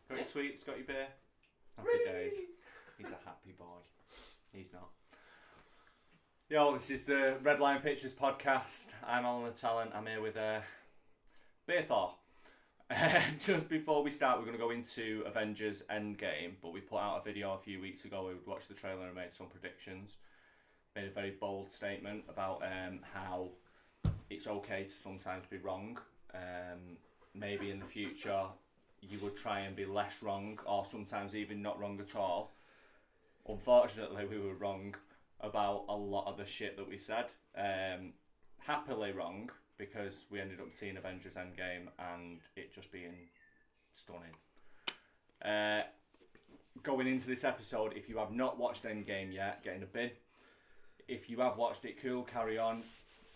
Got your sweets, got your beer. Happy days. He's a happy boy. He's not. Yo, this is the Red Line Pictures podcast. I'm Alan the Talent. I'm here with Beer Thor. Just before we start, we're going to go into Avengers EndGame, but we put out a video a few weeks ago where we watched the trailer and made some predictions. Made a very bold statement about how it's okay to sometimes be wrong. Maybe in the future you would try and be less wrong, or sometimes even not wrong at all. Unfortunately, we were wrong about a lot of the shit that we said. Happily wrong, because we ended up seeing Avengers EndGame and it just being stunning. Going into this episode, if you have not watched EndGame yet, get in the bin. If you have watched it, cool, carry on.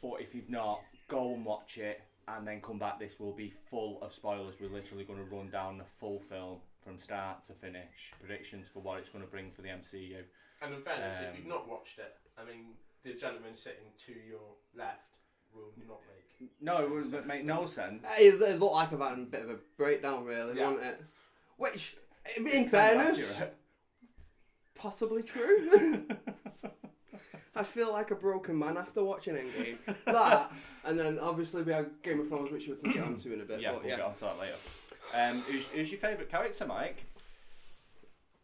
But if you've not, go and watch it and then come back. This will be full of spoilers. We're literally going to run down the full film from start to finish. Predictions for what it's going to bring for the MCU. And in fairness, if you've not watched it, I mean, the gentleman sitting to your left will not make... No, it would make no sense. It looked like I've had a bit of a breakdown, really, wouldn't it? Which, in fairness, possibly true. I feel like a broken man after watching EndGame. That, and then obviously we have Game of Thrones, which we can get onto in a bit. Yeah, we'll get onto that later. Who's your favourite character, Mike?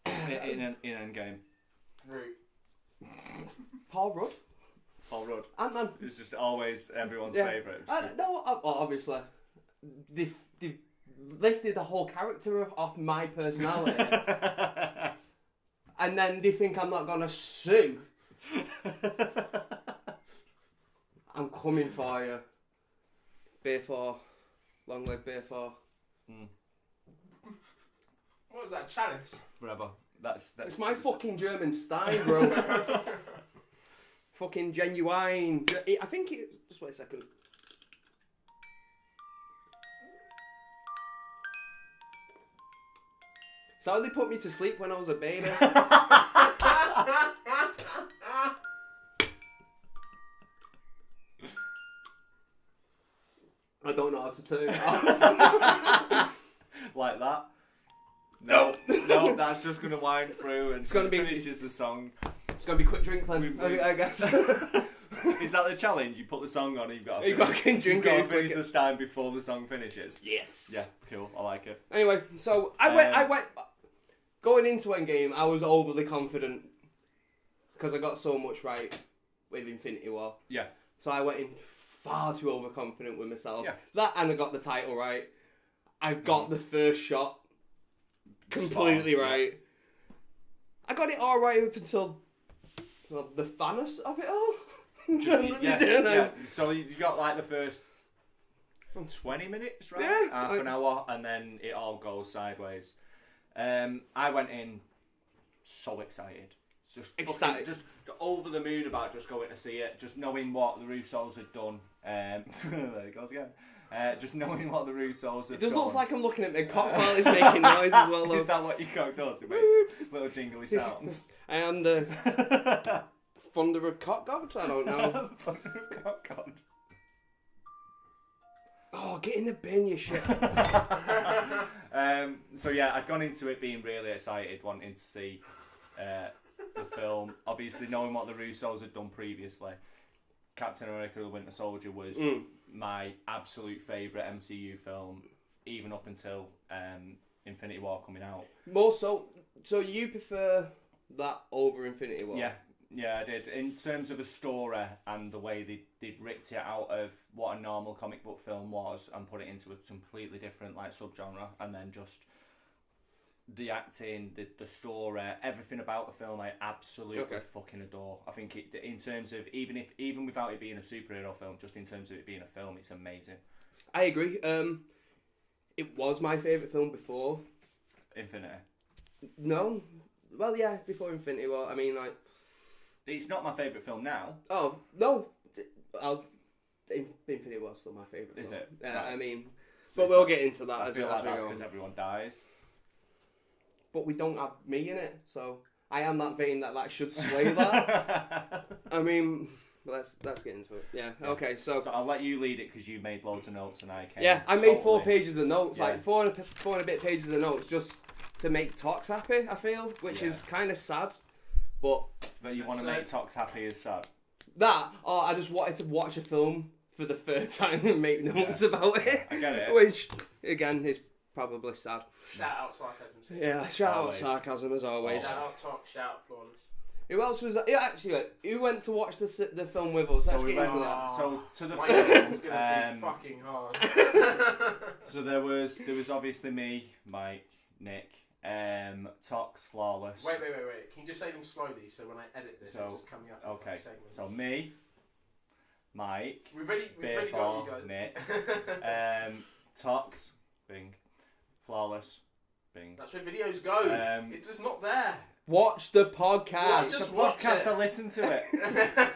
in EndGame? Root. Paul Rudd. Paul Rudd. Ant-Man. Who's just always everyone's favourite. No, well, obviously, they lifted the whole character off my personality. And then they think I'm not going to sue. I'm coming for you. Beer for. Long live Beer for. What was that, chalice? Whatever. That's It's my fucking German style, bro. Fucking genuine. I think it... Just wait a second. So how they put me to sleep when I was a baby. I don't know how to turn it off. Like that? No, that's just going to wind through and finishes the song. It's going to be quick drinks then, I guess. Is that the challenge? You put the song on and you've got to finish this time before the song finishes? Yes. Yeah, cool. I like it. Anyway, so I went going into EndGame, I was overly confident because I got so much right with Infinity War. Yeah. So I went in far too overconfident with myself. Yeah. That, and I got the title right. I got the first shot completely right. I got it all right up until the Thanos of it all. Yeah. So you got like the first 20 minutes, right? Yeah. Half an hour, and then it all goes sideways. I went in so excited. Just ecstatic. Just over the moon about just going to see it, just knowing what the Russos had done. There it goes again. Just knowing what the Russos had done. It just looks like I'm looking at my cock while it's making noise as well. Though. Is that what your cock does? It makes little jingly sounds. I am the thunder of cock god? I don't know. Thunder of cock god. Oh, get in the bin, you shit. So yeah, I'd gone into it being really excited, wanting to see the film. Obviously, knowing what the Russos had done previously, Captain America: The Winter Soldier was my absolute favourite MCU film, even up until Infinity War coming out. More so you prefer that over Infinity War? Yeah, I did. In terms of a story and the way they'd ripped it out of what a normal comic book film was and put it into a completely different like subgenre, and then just the acting, the story, everything about the film, I absolutely fucking adore. I think it, in terms of even without it being a superhero film, just in terms of it being a film, it's amazing. I agree. It was my favourite film before Infinity. No, well, yeah, before Infinity War. I mean, like, it's not my favourite film now. Oh no, Infinity War's still my favourite. Is film. it? Yeah, right. I mean, but we'll get into that I as feel well. like that's because everyone dies. But we don't have me in it, so I am that vein that should sway that. I mean, But let's get into it. Yeah. Okay. So I'll let you lead it because you made loads of notes and I came. Yeah, I made 4 totally- pages of notes, Yeah. like four and a bit pages of notes, just to make Tox happy. I feel, which is kind of sad, but That you want to make Tox happy is sad. that, or I just wanted to watch a film for the third time and make notes about it. I get it. Which, again, is probably sad. Shout out sarcasm. Yeah, shout Always. out sarcasm as always. Shout out talk, shout out flawless. Who else was that? Yeah, actually, who went to watch the film with us? Let's So we get went. into that. So to the My film. it's gonna be fucking hard. So there was obviously me, Mike, Nick, Tox, Flawless. Wait. Can you just say them slowly so when I edit this, it's just coming up? Okay. Segments. So me, Mike, We've already Beer got you guys. Nick, Tox, Bing, Flawless, Bing. That's where videos go. It's just not there. Watch the Well, podcast. It's a just watch podcast. it. I listen to it.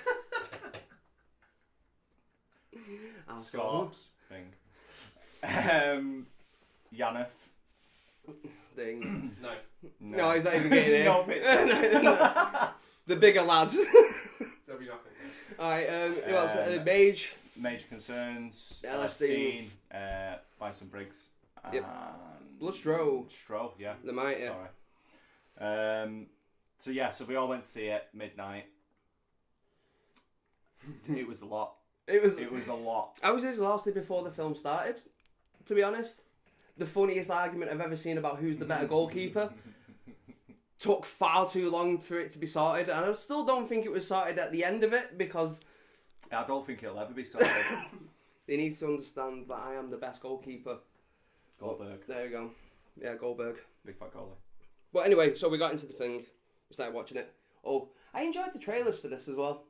Scorps, Bing. Yaneth. Thing. No. No, he's not even getting it. No picture. No. The bigger lad. There'll be nothing. Alright, who else? Mage. Major Concerns, Elastine. Bison Briggs, Yep. and Bloodstro. Stro, yeah. The mighty. Sorry. So we all went to see it midnight. It was a lot. It was a lot. I was exhausted before the film started, to be honest. The funniest argument I've ever seen about who's the better goalkeeper took far too long for it to be sorted, and I still don't think it was sorted at the end of it, because I don't think it'll ever be sorted. they need to understand that I am the best goalkeeper. Goldberg, There you go. Yeah, Goldberg. big fat goalie. But anyway, so we got into the thing, we started watching it. Oh, I enjoyed the trailers for this as well.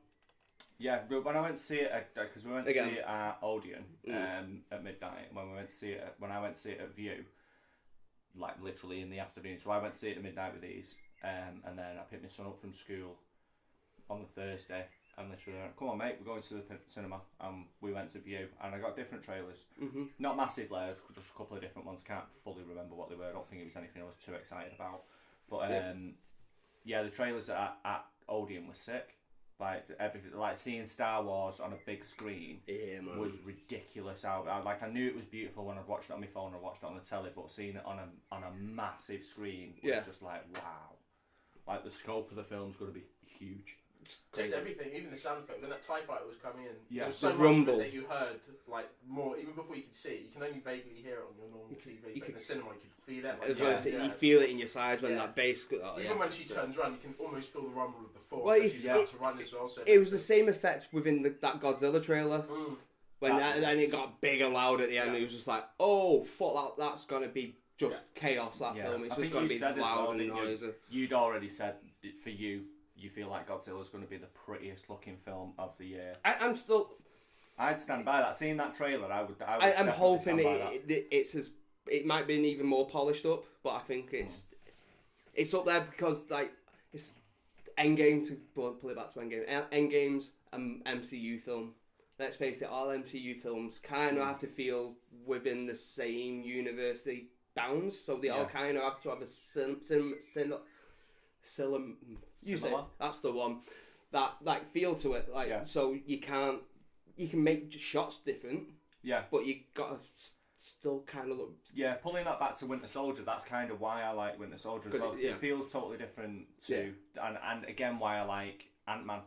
Yeah, but when I went to see it, because we went to Again. see it at Odeon at midnight, and when I went to see it at View, like literally in the afternoon. So I went to see it at midnight with these, and then I picked my son up from school on the Thursday, and literally went, "Come on, mate, we're going to the cinema," and we went to View, and I got different trailers. Not massive layers, just a couple of different ones. Can't fully remember what they were. I don't think it was anything I was too excited about. But yeah, the trailers at Odeon were sick. Like everything, like seeing Star Wars on a big screen was ridiculous. I knew it was beautiful when I watched it on my phone or watched it on the telly, but seeing it on a massive screen was just like wow. Like the scope of the film's going to be huge. Just everything, even the sound effect. When that TIE fighter was coming in, Yeah. there was so The much rumble. of it that you heard, like more, even before you could see it. You can only vaguely hear it on your normal TV, but in the cinema you could feel it. Like, As well as you feel it in your sides when that bass. Even when she turns around, you can almost feel the rumble of the force. Well, she's about to run as well. So It was the same effect within that Godzilla trailer. Mm. When then it got big and loud at the end, it was just like, oh, fuck, that's going to be just chaos, that film. It's I just think going you to be said as well, loud and didn't you? noisy. You'd already said for you feel like Godzilla's going to be the prettiest looking film of the year. I'm still... I'd stand by that. Seeing that trailer, I would I'm definitely hoping stand by that. it's as... It might be even more polished up, but I think it's up there because, like, it's EndGame to... Pull it back to EndGame. EndGame's an MCU film. Let's face it, all MCU films kind of have to feel within the same university bounds, so they all kind of have to have a you say Similar. that's the one. That like feel to it, like so you can make shots different. Yeah, but you gotta still kind of look. Yeah, pulling that back to Winter Soldier, that's kind of why I like Winter Soldier as well. 'Cause it feels totally different to, and again why I like Ant-Man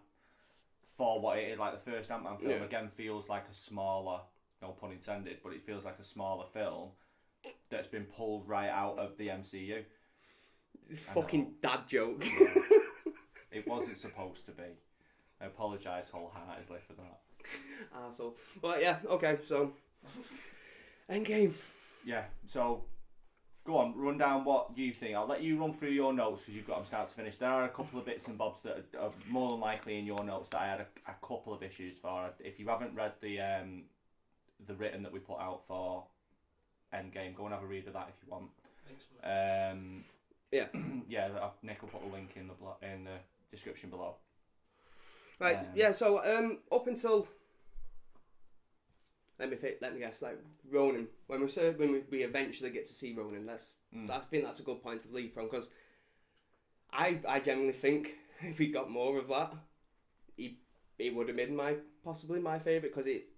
for what it is. Like the first Ant-Man film again feels like a smaller, no pun intended, but it feels like a smaller film that's been pulled right out of the MCU. Fucking dad joke. It wasn't supposed to be. I apologise wholeheartedly for that. Arsehole. But yeah, okay, so EndGame. Yeah, so go on, run down what you think. I'll let you run through your notes because you've got them start to finish. There are a couple of bits and bobs that are more than likely in your notes that I had a couple of issues for. If you haven't read the written that we put out for EndGame, go and have a read of that if you want. Thanks, yeah, Nick will put a link in the description below. Right, so up until let me guess, like Ronan, when we eventually get to see Ronan, I think that's a good point to leave from, because I genuinely think if he got more of that, he'd it would have been possibly my favourite because it.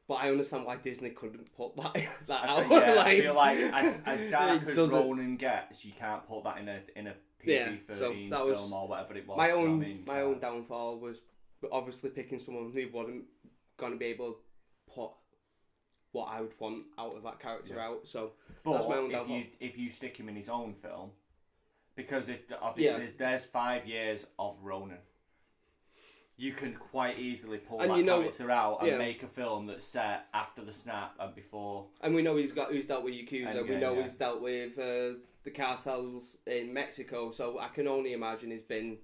But I understand why Disney couldn't put that out. I feel like as dark as Ronan gets, you can't put that in a PG-13 film or whatever it was. My own downfall was obviously picking someone who wasn't going to be able to put what I would want out of that character out. So that's my own downfall. If you stick him in his own film, because there's 5 years of Ronan. You can quite easily pull that character out and make a film that's set after the snap and before. And we know he's dealt with Yakuza. We know he's dealt with the cartels in Mexico. So I can only imagine he's been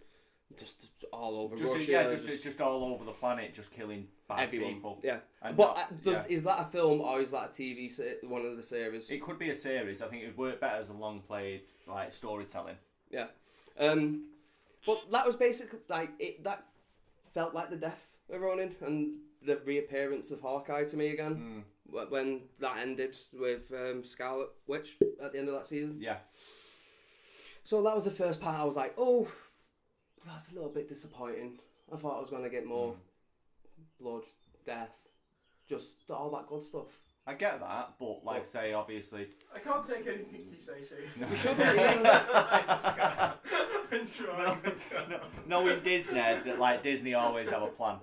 just all over Russia. Just all over the planet, just killing bad people. Yeah. And is that a film or is that a TV one of the series? It could be a series. I think it would work better as a long played like storytelling. Yeah. But that was basically that felt like the death of Ronin and the reappearance of Hawkeye to me again when that ended with Scarlet Witch at the end of that season. Yeah. So that was the first part. I was like, oh, that's a little bit disappointing. I thought I was going to get more blood, death, just all that good stuff. I get that, but like say, obviously... I can't take anything you say seriously. We should be. I just can't. I'm trying. Knowing Disney, that like Disney always have a plan.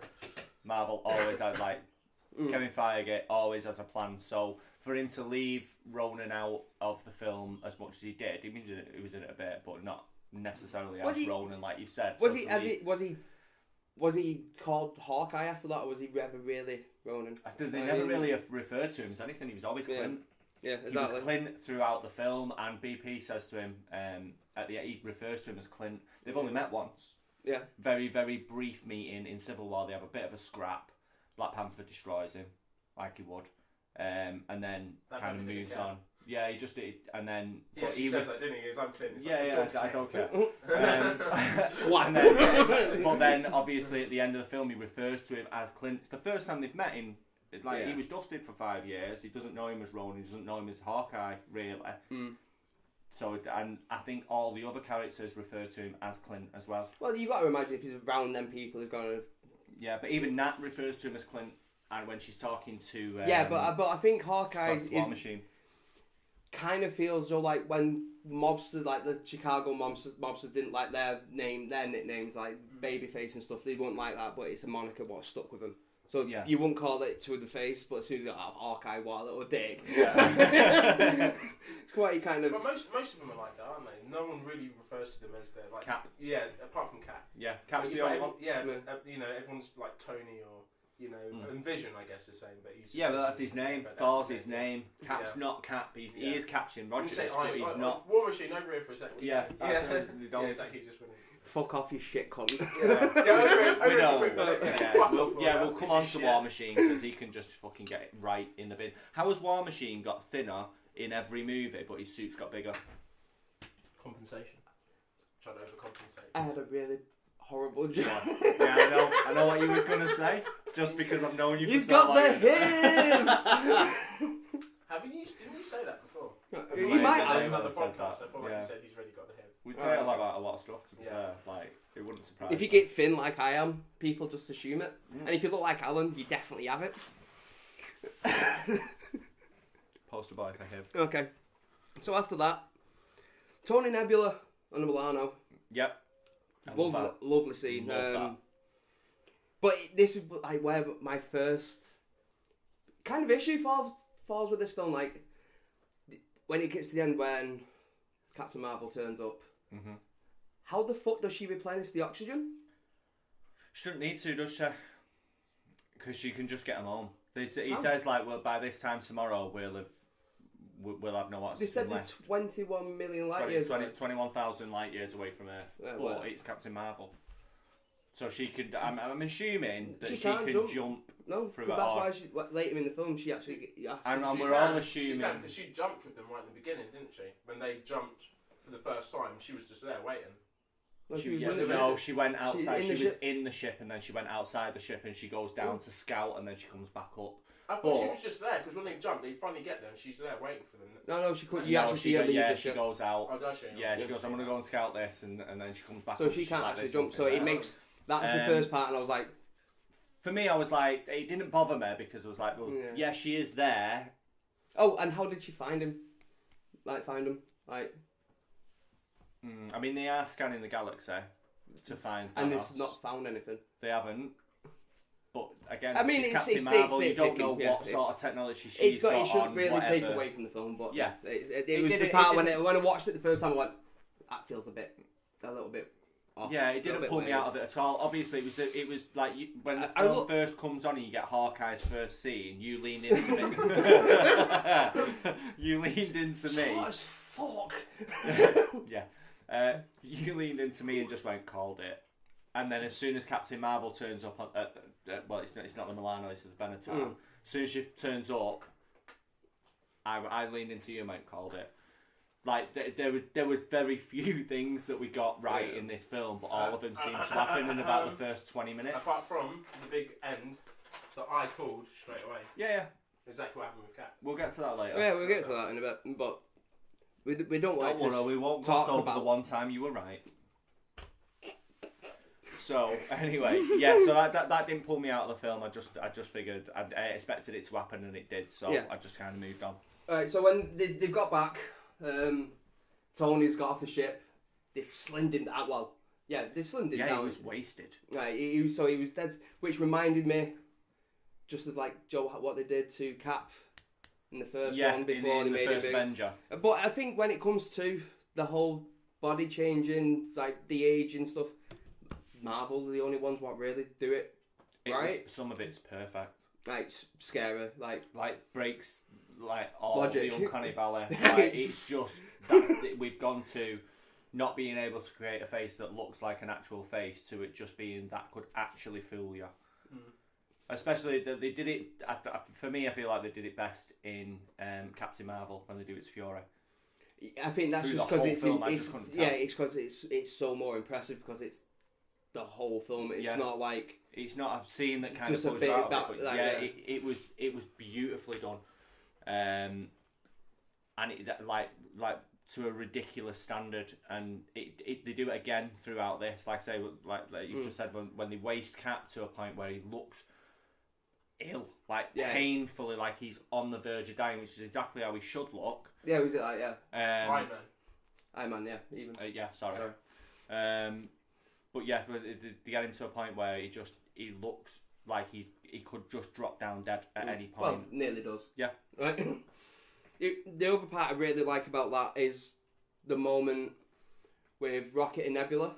Marvel always has Kevin Feige always has a plan. So for him to leave Ronan out of the film as much as he did, he was in it a bit, but not necessarily as Ronan, like you said. Was he called Hawkeye after that, or was he ever really Ronan? They never really referred to him as anything. He was always Clint. Yeah, exactly. He was Clint throughout the film, and BP says to him, he refers to him as Clint. They've only met once. Yeah. Very, very brief meeting in Civil War. They have a bit of a scrap. Black Panther destroys him, like he would, and then kind of moves on. Yeah, he just did, and then... Yes, he said that, didn't he? He was, I'm Clint. I don't care. But then, obviously, at the end of the film, he refers to him as Clint. It's the first time they've met him. He was dusted for 5 years. He doesn't know him as Ronan. He doesn't know him as Hawkeye, really. So, and I think all the other characters refer to him as Clint as well. Well, you've got to imagine if he's around them people who's going to... Yeah, but even Nat refers to him as Clint, and when she's talking to... but I think Hawkeye is... War Machine. Kind of feels though like when mobsters, like the Chicago mobsters didn't like their nicknames like Babyface and stuff. They wouldn't like that, but it's a moniker what stuck with them. So you wouldn't call it to the face, but as soon as you go, Hawkeye, what a little dick. Yeah. It's quite kind of. But most of them are like that, aren't they? No one really refers to them as their like Cap. Yeah, apart from Cap. Yeah, Cap's the only one. Yeah, everyone's like Tony or. And Vision, I guess, is saying, but he's... Yeah, but that's his name. Thor's his name. Cap's not Cap. He is Captain Rogers, but he's not... War Machine, over here for a second. Yeah, exactly, just wouldn't... Fuck off, you shit cunt. We'll come on to War Machine, because he can just fucking get it right in the bin. How has War Machine got thinner in every movie, but his suit's got bigger? Compensation. Trying to overcompensate. I had a really... horrible job. Yeah, I know what you was gonna say. Just because I've known you. He's got the hip. Didn't you say that before? He might have another podcast. I thought you said he's really got the hip. We say a lot of stuff. To be fair, like it wouldn't surprise. If you get thin like I am, people just assume it. And if you look like Alan, you definitely have it. Poster boy for him. Okay. So after that, Tony Nebula and Milano. Yep. Lovely scene. Love that. But this is like where my first kind of issue falls with this film. Like when it gets to the end, when Captain Marvel turns up, how the fuck does she replenish the oxygen? She doesn't need to, does she? Because she can just get them home. He says like, well, by this time tomorrow we'll have no oxygen. They said left. they're 21 million light years. 21,000 light years away from Earth. But it's Captain Marvel. So she could. I'm assuming that she can jump. No, through that's why later in the film she actually. And we're all assuming. She jumped with them right in the beginning, didn't she? When they jumped for the first time, she was just there waiting. She went outside. She was in the ship, and then she went outside the ship, and she goes down to scout, and then she comes back up. I thought she was just there because when they jump, they finally get there, and she's there waiting for them. No, she couldn't. You actually see her leave the ship. She goes out. Oh, does she? Yeah, she goes. I'm gonna go and scout this, and then she comes back. So she can't actually jump. So it makes that's the first part, and I was like, for me, I was like, it didn't bother me because I was like, well, yeah, she is there. Oh, and how did she find him? Find him? I mean, they are scanning the galaxy to find Thanos. And they've not found anything. They haven't. But again, I mean, she's it's Captain Marvel. You don't know picking, what sort of technology she's got. It shouldn't on, really whatever. take away from the film, but yeah, it was the part when I watched it the first time. I went, that feels a little bit. Off, yeah, it didn't pull me out of it at all. Obviously, it was like when the film first comes on and you get Hawkeye's first scene. You leaned into me. You leaned into me. Oh, fuck. Yeah. You leaned into me and just called it. And then as soon as Captain Marvel turns up, well, it's not the Milano, it's the Benatar. As soon as she turns up, I leaned into you and called it. Like there were very few things that we got right in this film, but all of them seemed to happen in about the first 20 minutes. Apart from the big end that I called straight away. Yeah. Exactly what happened with Cap. We'll get to that later. Yeah, we'll get to that in a bit, but we don't like to we won't talk over about the one time you were right. So anyway, yeah. So that didn't pull me out of the film. I just figured I expected it to happen and it did. So I just kind of moved on. Alright, so when they've got back, Tony's got off the ship. They've slimmed him down. Well, yeah, they've slimmed him down. Yeah, he was wasted. Right, he was dead, which reminded me just of Joe what they did to Cap in the first one before they made him big. Avenger. But I think when it comes to the whole body changing, the age and stuff, Marvel are the only ones what really do it, right? Some of it's perfect. Scary, breaks all logic. the uncanny valley. It's just that we've gone to not being able to create a face that looks like an actual face to it just being that could actually fool you. Especially they did it. For me, I feel like they did it best in Captain Marvel when they do its Fury. I think that's just because it's because it's so more impressive because it's the whole film. It's not like it's not a scene that kind of pulls you out of it. But it was beautifully done, and it to a ridiculous standard. And they do it again throughout this. Like I say, like you just said, when they waste Cap to a point where he looks ill, painfully, like he's on the verge of dying, which is exactly how he should look. Yeah, was it Iron Man, yeah, even. Sorry. But yeah, they get him to a point where he looks like he could just drop down dead at any point. Well, nearly does. Yeah. Right. The other part I really like about that is the moment with Rocket and Nebula.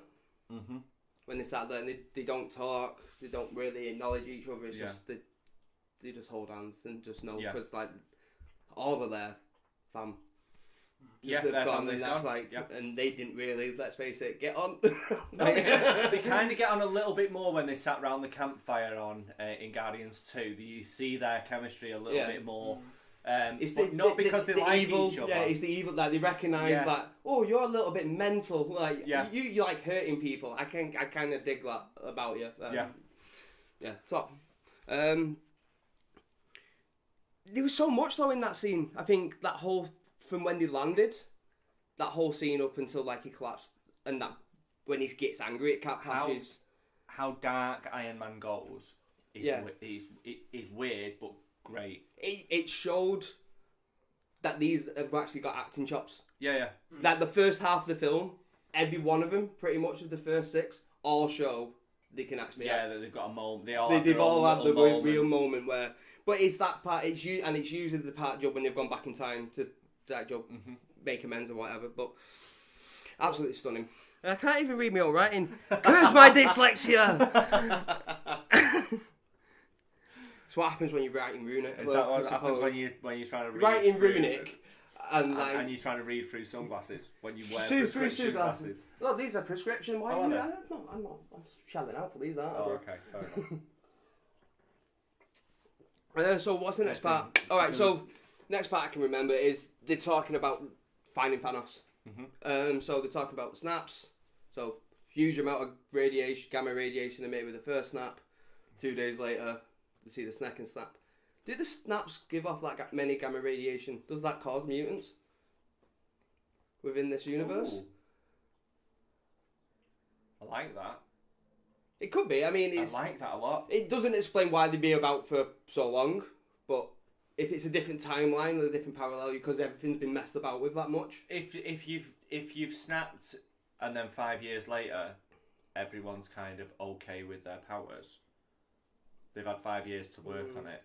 Mm-hmm. When they sat there and they don't talk, they don't really acknowledge each other. It's just they just hold hands and just know because all of their fam. Their family's gone. And they didn't really, let's face it, get on. They kind of get on a little bit more when they sat round the campfire in Guardians 2. You see their chemistry a little bit more. Not because they like evil, each other. Yeah, it's the evil that they recognise that. Oh, you're a little bit mental. You like hurting people. I kind of dig that about you. So, there was so much though in that scene. I think that whole from when they landed, that whole scene up until he collapsed, and that when he gets angry at Cap Patches. How dark Iron Man goes is weird, but great. It showed that these have actually got acting chops. Yeah. Like the first half of the film, every one of them, pretty much of the first 6, all show they can actually act. Yeah, they've got a moment. They've all had the real moment where. But it's that part. It's usually the part job when they've gone back in time to that job, make amends or whatever. But absolutely stunning. I can't even read my own writing. Curse my dyslexia. It's what happens when you're writing runic. Is that what happens when you're trying to read writing runic? And you're trying to read through sunglasses when you wear through prescription glasses. Well, these are prescription. Why? I'm shelling out for these, aren't I? Okay, fair enough. So what's the next part? All right, so next part I can remember is they're talking about finding Thanos. So they're talking about the snaps. So huge amount of radiation, gamma radiation they made with the first snap. 2 days later, they see the second snap. Do the snaps give off many gamma radiation? Does that cause mutants within this universe? Ooh. I like that. It could be. I mean, I like that a lot. It doesn't explain why they'd be about for so long, but if it's a different timeline or a different parallel, because everything's been messed about with that much. If you've snapped and then 5 years later, everyone's kind of okay with their powers. They've had 5 years to work on it.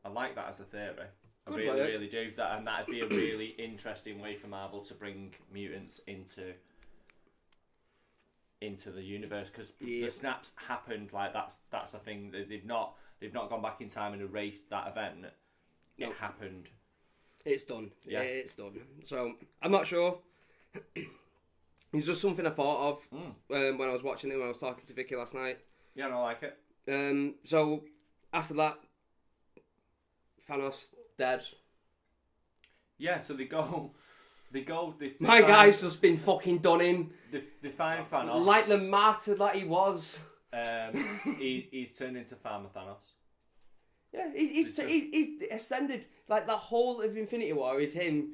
I like that as a theory. I really do. And that'd be a really interesting way for Marvel to bring mutants into the universe, because the snaps happened. Like that's a thing. They've not gone back in time and erased that event. It happened. It's done. Yeah, it's done. So I'm not sure. It's just something I thought of when I was watching it, when I was talking to Vicky last night. Yeah, I like it. So after that, Thanos dead. Yeah, so they go. My guy's just been fucking done in. They find Thanos. Like the martyr that he was. He's turned into Farmer Thanos. Yeah, he's ascended. Like, that whole of Infinity War is him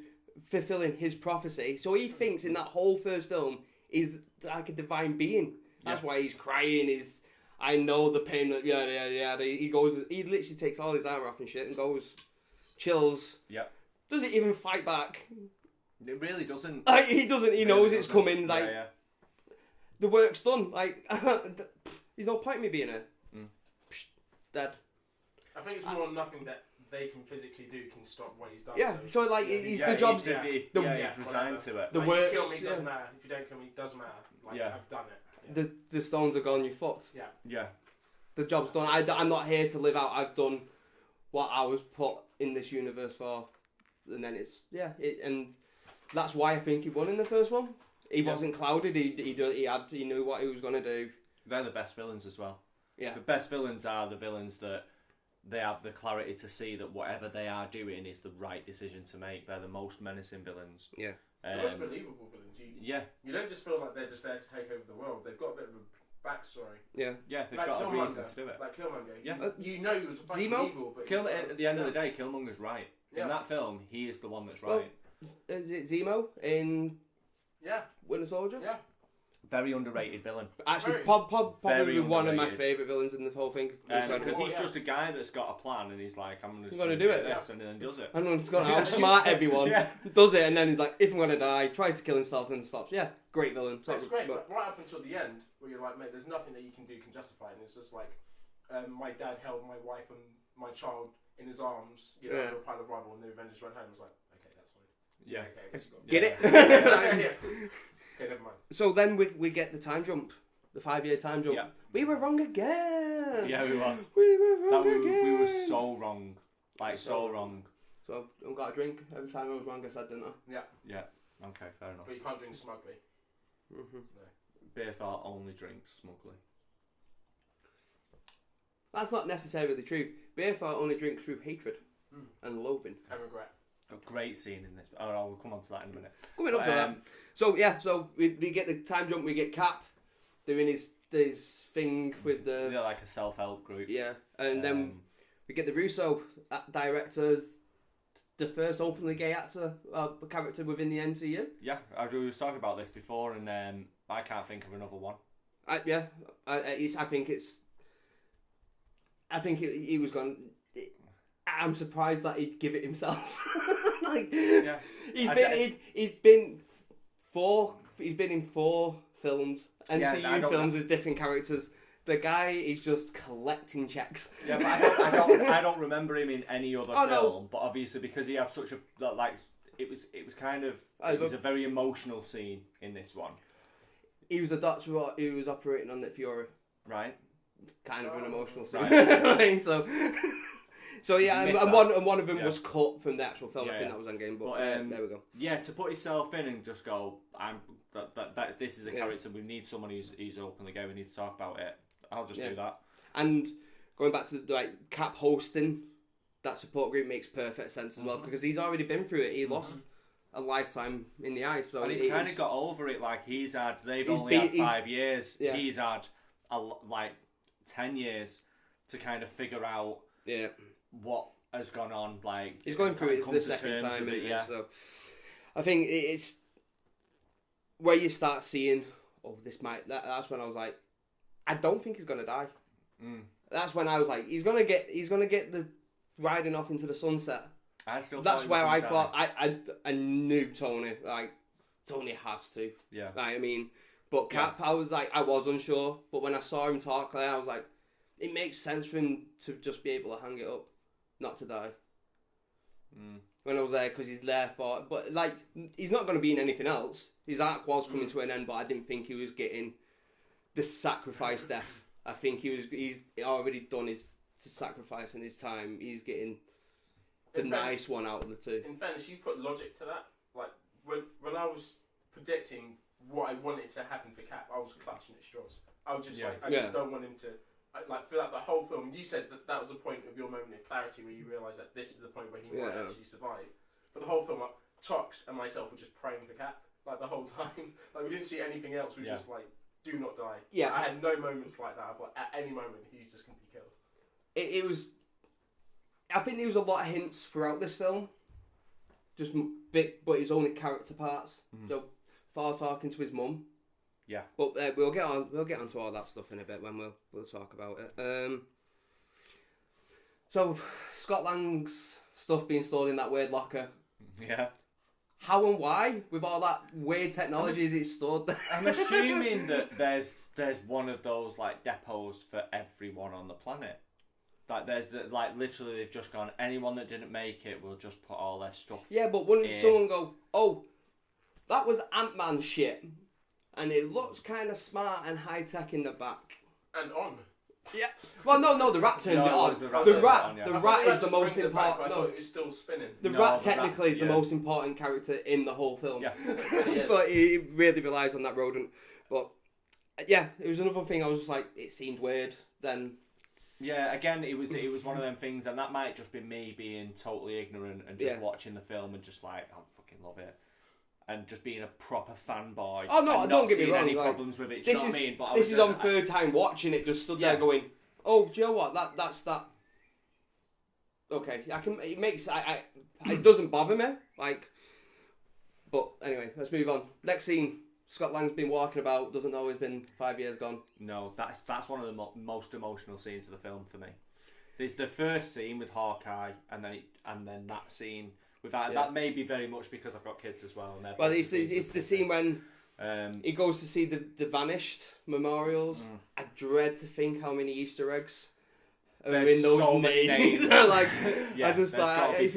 fulfilling his prophecy. So he thinks in that whole first film he's like a divine being. That's why he's crying. I know the pain. Yeah. He literally takes all his armor off and shit and goes, chills. Yep. Doesn't even fight back. It really doesn't. He doesn't. He knows it's coming. Like, the work's done. Like, there's no point in me being here. Dead. I think it's more nothing that they can physically do can stop what he's done. Yeah, so like, the job's... He's resigned to it. The like, works... If you kill me, it doesn't matter. If you don't kill me, it doesn't matter. Like, I've done it. Yeah. The stones are gone, you're fucked. Yeah. The job's done. I'm not here to live out. I've done what I was put in this universe for. And then it's... Yeah, and that's why I think he won in the first one. He wasn't clouded. He knew what he was going to do. They're the best villains as well. Yeah. The best villains are the villains that they have the clarity to see that whatever they are doing is the right decision to make. They're the most menacing villains. Yeah. The most believable villains. You don't just feel like they're just there to take over the world. They've got a bit of a backstory. Yeah, they've like got a reason Killmonger, to do it. Like Killmonger. Yeah. You know he was fucking evil, but at the end of the day, Killmonger's right. In that film, he is the one that's right. Is it Zemo in Winter Soldier? Yeah. Very underrated villain. Actually, probably one of my favourite villains in the whole thing. Because he's just a guy that's got a plan and he's like, I'm going to do it. This, and then does it. And he's going to outsmart everyone, does it, and then he's like, if I'm going to die, tries to kill himself and stops. Yeah, great villain. It's great, but right up until the end, where you're like, mate, there's nothing that you can do can justify it. And it's just like, my dad held my wife and my child in his arms, under a pile of rubble, and the Avengers went home. I was like, okay, that's fine. Yeah. Okay, I guess you got Get it? Okay, never mind. So then we get the time jump, the 5-year time jump. Yeah. We were wrong again. Yeah, we was. We were wrong again. We were so wrong. Like, so wrong. So I got a drink every time I was wrong, I said, didn't I? Yeah. Okay, fair enough. But you can't drink smugly. Mm-hmm. No. Beerthal only drinks smugly. That's not necessarily true. Beerthal only drinks through hatred and loathing. And regret. A great scene in this. Oh, I'll come on to that in a minute. Coming up to that. So we get the time jump. We get Cap doing his thing with the like a self-help group. Yeah, and then we get the Russo directors, the first openly gay actor character within the MCU. Yeah, we was talking about this before, and I can't think of another one. I think he was going. I'm surprised that he'd give it himself. He's been in 4 films, MCU films with different characters. The guy is just collecting checks. Yeah, but I don't remember him in any other film. No. But obviously, because he had such a it was a very emotional scene in this one. He was the doctor who was operating on Nick Fury. Right. Kind of an emotional scene. Right. So yeah, and one of them was cut from the actual film. I think that was EndGame, but there we go. Yeah, to put yourself in and just go, this is a character. We need someone who's openly gay. We need to talk about it. I'll just do that. And going back to Cap hosting that support group makes perfect sense as well, because he's already been through it. He lost a lifetime in the ice, so and he's kind of got over it. Like they've only had 5 years. Yeah. He's had 10 years to kind of figure out. Yeah. What has gone on? Like he's going through it the second time, so I think it's where you start seeing. Oh, this might. That's when I was like, I don't think he's gonna die. Mm. That's when I was like, he's gonna get the riding off into the sunset. That's where I thought I knew Tony. Like, Tony has to. Yeah. Like, I mean, but Cap, I was unsure. But when I saw him talk there, I was like, it makes sense for him to just be able to hang it up, not to die. Mm. When I was there, because he's there for, but like, he's not going to be in anything else. His arc was coming to an end, but I didn't think he was getting the sacrifice death. I think he's already done his sacrificing his time. He's getting the nice one out of the two. In fairness, you put logic to that. Like, when I was predicting what I wanted to happen for Cap, I was clutching at straws. I was just I just don't want him to. Like, throughout the whole film, you said that was the point of your moment of clarity where you realised that this is the point where he might actually survive. For the whole film, like, Tox and myself were just praying for Cap, like, the whole time. Like, we didn't see anything else. We were just like, do not die. Yeah. I had no moments like that. I thought at any moment he's just going to be killed. It was. I think there was a lot of hints throughout this film. Just bit, but it was only character parts. Mm-hmm. So, Thor talking to his mum. Yeah, but we'll get on to all that stuff in a bit when we'll talk about it. So Scott Lang's stuff being stored in that weird locker. Yeah. How and why, with all that weird technology, is it stored there? I'm assuming that there's one of those like depots for everyone on the planet. Like literally they've just gone, anyone that didn't make it will just put all their stuff. Yeah, but wouldn't someone go, oh, that was Ant-Man shit. And it looks kind of smart and high-tech in the back. And on. Yeah. Well, no, the rat turns it on. The rat is the most important. No, it was still spinning. The rat technically is the most important character in the whole film. Yeah. But it really relies on that rodent. But, yeah, it was another thing I was just like, it seemed weird. Then... Yeah, again, it was one of them things, and that might just be me being totally ignorant and just watching the film and just like, I fucking love it. And just being a proper fanboy. Oh no, and don't not get me seeing wrong. any like, problems with it. Do you know what I mean? But this is on third time watching it. Just stood there going, "Oh, do you know what? That's that." Okay, I can. It makes. It doesn't bother me. Like, but anyway, let's move on. Next scene. Scott Lang's been walking about. Doesn't know he's been 5 years gone. No, that's one of the most emotional scenes of the film for me. There's the first scene with Hawkeye, and then that scene. That may be very much because I've got kids as well. And well, it's the scene when he goes to see the Vanished memorials. I dread to think how many Easter eggs are in those so names. names. Like, I just like if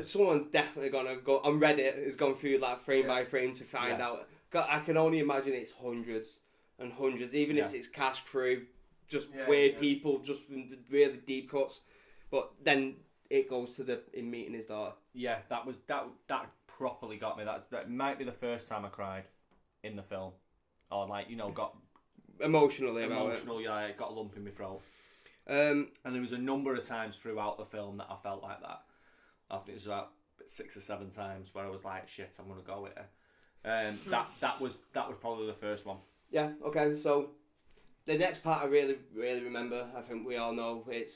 someone's definitely gonna go on Reddit has gone through that frame by frame to find out. I can only imagine it's hundreds and hundreds, even if it's cast crew, just weird people, just really deep cuts. But then it goes to him meeting his daughter. Yeah, that properly got me. That might be the first time I cried in the film, or got emotionally about it. Yeah, I got a lump in my throat. And there was a number of times throughout the film that I felt like that. I think it was about 6 or 7 times where I was like, "Shit, I'm gonna go with it." That was probably the first one. Yeah. Okay. So the next part I really remember. I think we all know it's.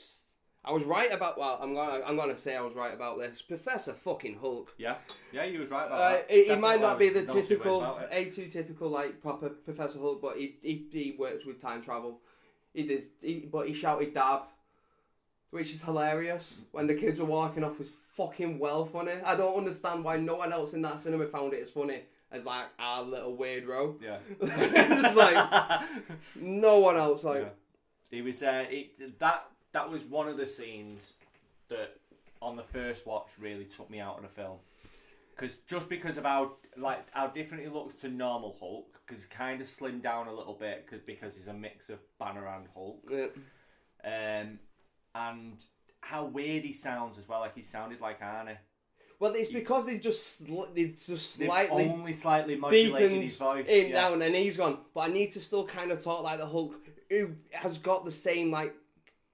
I was right about. Well, I'm gonna say I was right about this. Professor fucking Hulk. Yeah, you was right about that. He might not be the typical typical like proper Professor Hulk, but he works with time travel. But he shouted "dab," which is hilarious. When the kids were walking off, was fucking well funny. I don't understand why no one else in that cinema found it as funny as like our little weird row. Yeah, just like no one else like. Yeah. He was That was one of the scenes that, on the first watch, really took me out of the film. Because of how different he looks to normal Hulk, because he's kind of slimmed down a little bit, because he's a mix of Banner and Hulk. Yeah. And how weird he sounds as well, like he sounded like Arnie. Well, it's because they just slightly... only slightly modulated his voice. Him down, and he's gone, but I need to still kind of talk like the Hulk, who has got the same, like,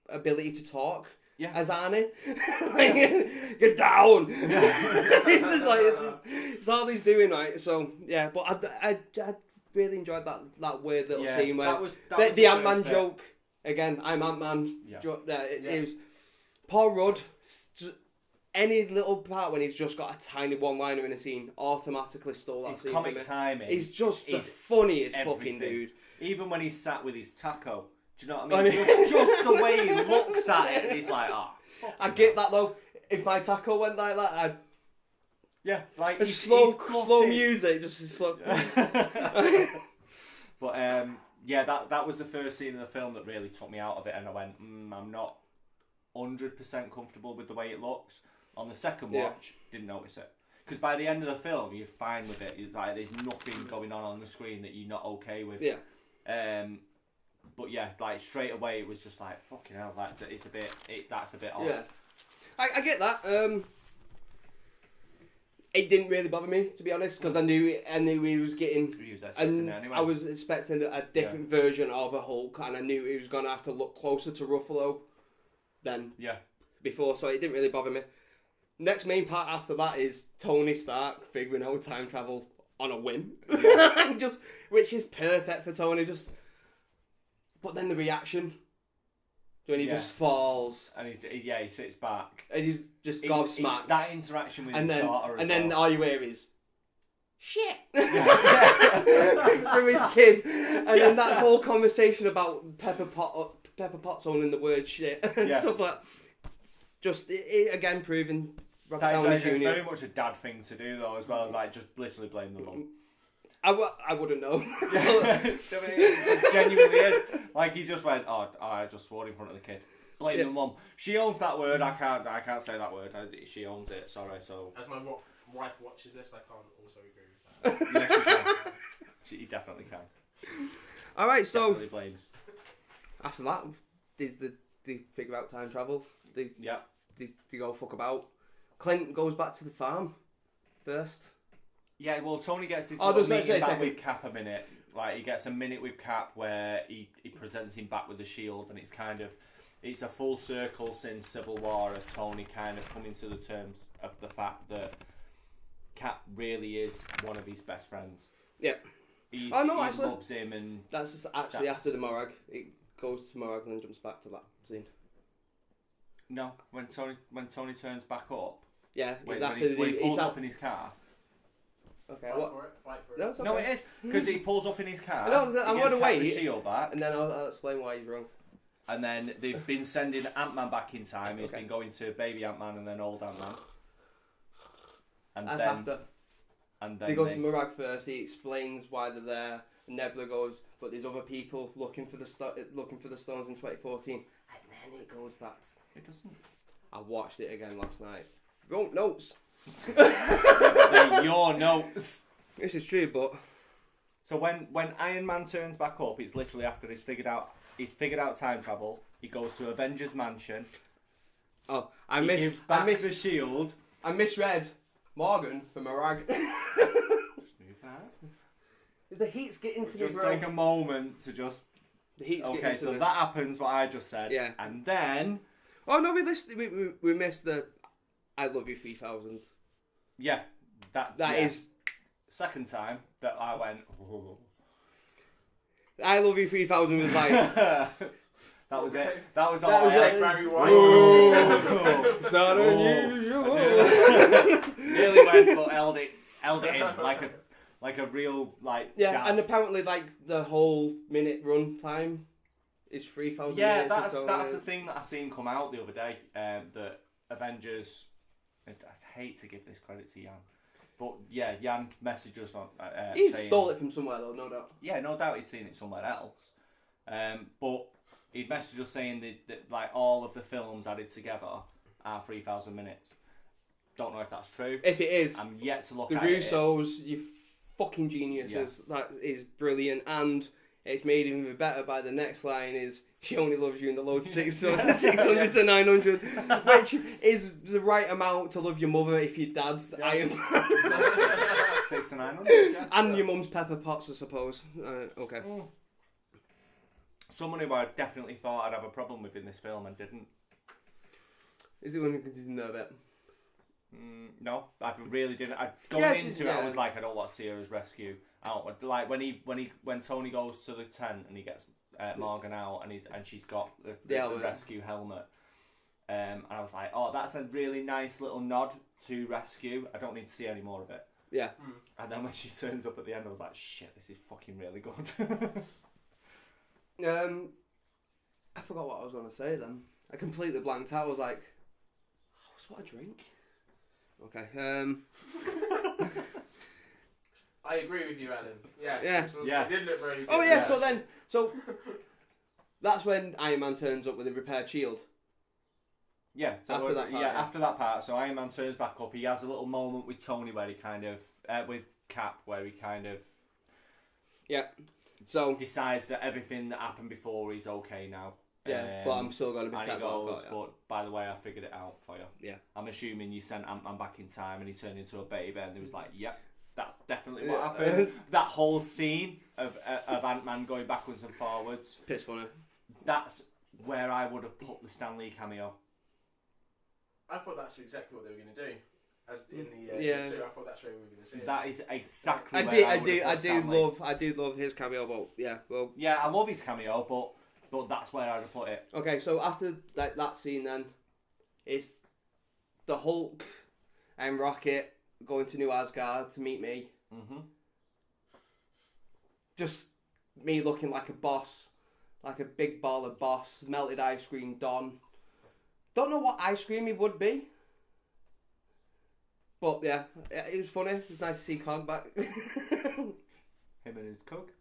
ability to talk as Arnie. Get down. It's just like it's all he's doing, right? So yeah, but I really enjoyed that weird little scene where the Ant-Man joke again. I'm Ant-Man. Yeah. It was Paul Rudd any little part when he's just got a tiny one-liner in a scene, automatically stole that His scene comic from me. timing. He's just the is funniest everything. fucking dude. Even when he's sat with his taco. Do you know what I mean? Just the way he looks at it, he's like, I get that though. If my taco went like that, I'd... Yeah, like he's slow music, just slow. But yeah, that was the first scene in the film that really took me out of it, and I went, I'm not 100% comfortable with the way it looks. On the second watch, didn't notice it, because by the end of the film, you're fine with it. Like, there's nothing going on the screen that you're not okay with. Yeah. But yeah, like straight away, it was just like, fucking hell, like that's a bit odd. Yeah, I get that. It didn't really bother me, to be honest, because I knew he was getting. He was expecting it anyway. I was expecting a different version of a Hulk, and I knew he was going to have to look closer to Ruffalo than before, so it didn't really bother me. Next main part after that is Tony Stark figuring out time travel on a whim, which is perfect for Tony. But then the reaction when he just falls, and he sits back, and he's just gobsmacked. It's that interaction with his daughter, and then all you hear is shit from his kid, and then that whole conversation about Pepper Potts owning the word shit and stuff like. Just again proving Robert Downey Jr. It's very much a dad thing to do though, as well as like just literally blame the mum. I wouldn't know. It genuinely is. Like he just went, I just swore in front of the kid. Blame the mum. She owns that word. I can't say that word. She owns it. Sorry. So as my wife watches this, I can't also agree with that. Yes, you can. She definitely can. All right. So definitely blames. After that, they figure out time travel. They go fuck about. Clint goes back to the farm first. Yeah, well, Tony gets his little meeting back with Cap a minute. Like, he gets a minute with Cap where he presents him back with the shield, and it's a full circle since Civil War of Tony kind of coming to the terms of the fact that Cap really is one of his best friends. Yeah. He actually loves him, and that's actually after the Morag. It goes to Morag and then jumps back to that scene. No, when Tony turns back up. Yeah, when he pulls up in his car. Okay, Fight for it. No, no, it is because he pulls up in his car. I'm going to wait. The shield back, and then I'll explain why he's wrong. And then they've been sending Ant-Man back in time. He's been going to baby Ant-Man and then old Ant-Man. And that's then after. And then they go to Morag first. He explains why they're there. And Nebula goes, but there's other people looking for the stones in 2014. And then it goes back. It doesn't. I watched it again last night. Wrote notes. They're your notes. This is true, but so when Iron Man turns back up, it's literally after he's figured out time travel. He goes to Avengers Mansion. Oh, he gives back the shield. I misread Morgan for Morag. The heat's getting to me, just bro. take a moment to just. The heat's getting to me. Okay, so that happens. What I just said. Yeah. And then. Oh no, we missed the I Love You 3000. Yeah, that is second time that I went. Oh. I Love You 3000 was like. That was it. That was all. Barry White. It's not unusual. Nearly went, but held it in like a real dad. And apparently the whole minute run time is 3,000 minutes. Yeah, that's the thing that I seen come out the other day. That Avengers. I hate to give this credit to Jan, but yeah, Jan messaged us on. He saying, stole it from somewhere though, no doubt. Yeah, no doubt he'd seen it somewhere else. But he'd messaged us saying that like all of the films added together are 3,000 minutes. Don't know if that's true. If it is, I'm yet to look at it. The Russos, you fucking geniuses. Yeah. That is brilliant, and it's made even better by the next line is she only loves you in the low 600 to 900, which is the right amount to love your mother if your dad's Iron Man. 6 to 900, yeah. And your mum's Pepper Potts, I suppose. Okay. Someone who I definitely thought I'd have a problem with in this film and didn't. Is it one who didn't know about? No, I really didn't. Going into it, I was like, I don't want to see her as rescue. I don't like when Tony goes to the tent and he gets Morgan out and she's got the rescue helmet. And I was like, oh, that's a really nice little nod to Rescue. I don't need to see any more of it. Yeah. And then when she turns up at the end, I was like, shit, this is fucking really good. I forgot what I was going to say then. I completely blanked out. I was like, what a drink. Okay. I agree with you, Adam. Yeah. Yeah. It did look very good. Oh yeah. So that's when Iron Man turns up with a repaired shield. Yeah. So After that part, after that part. So Iron Man turns back up. He has a little moment with Tony where he kind of with Cap where he kind of so decides that everything that happened before is okay now. Yeah, but I'm still going to be and he sad. goes, but by the way, I figured it out for you. Yeah. I'm assuming you sent Ant-Man back in time and he turned into a baby, and he was like, yep, that's definitely what happened. That whole scene of Ant-Man going backwards and forwards. Piss funny. That's where I would have put the Stan Lee cameo. I thought that's exactly what they were going to do. As in the suit, I thought that's where we were going to see it. That is exactly I do love his cameo, but yeah, well. Yeah, I love his cameo, but that's where I'd have put it. Okay, so after that scene, then it's the Hulk and Rocket going to New Asgard to meet me. Mm-hmm. Just me looking like a boss, like a big ball of boss, melted ice cream Don. Don't know what ice cream he would be. But yeah, it was funny. It was nice to see Cog back. Him and his Cog.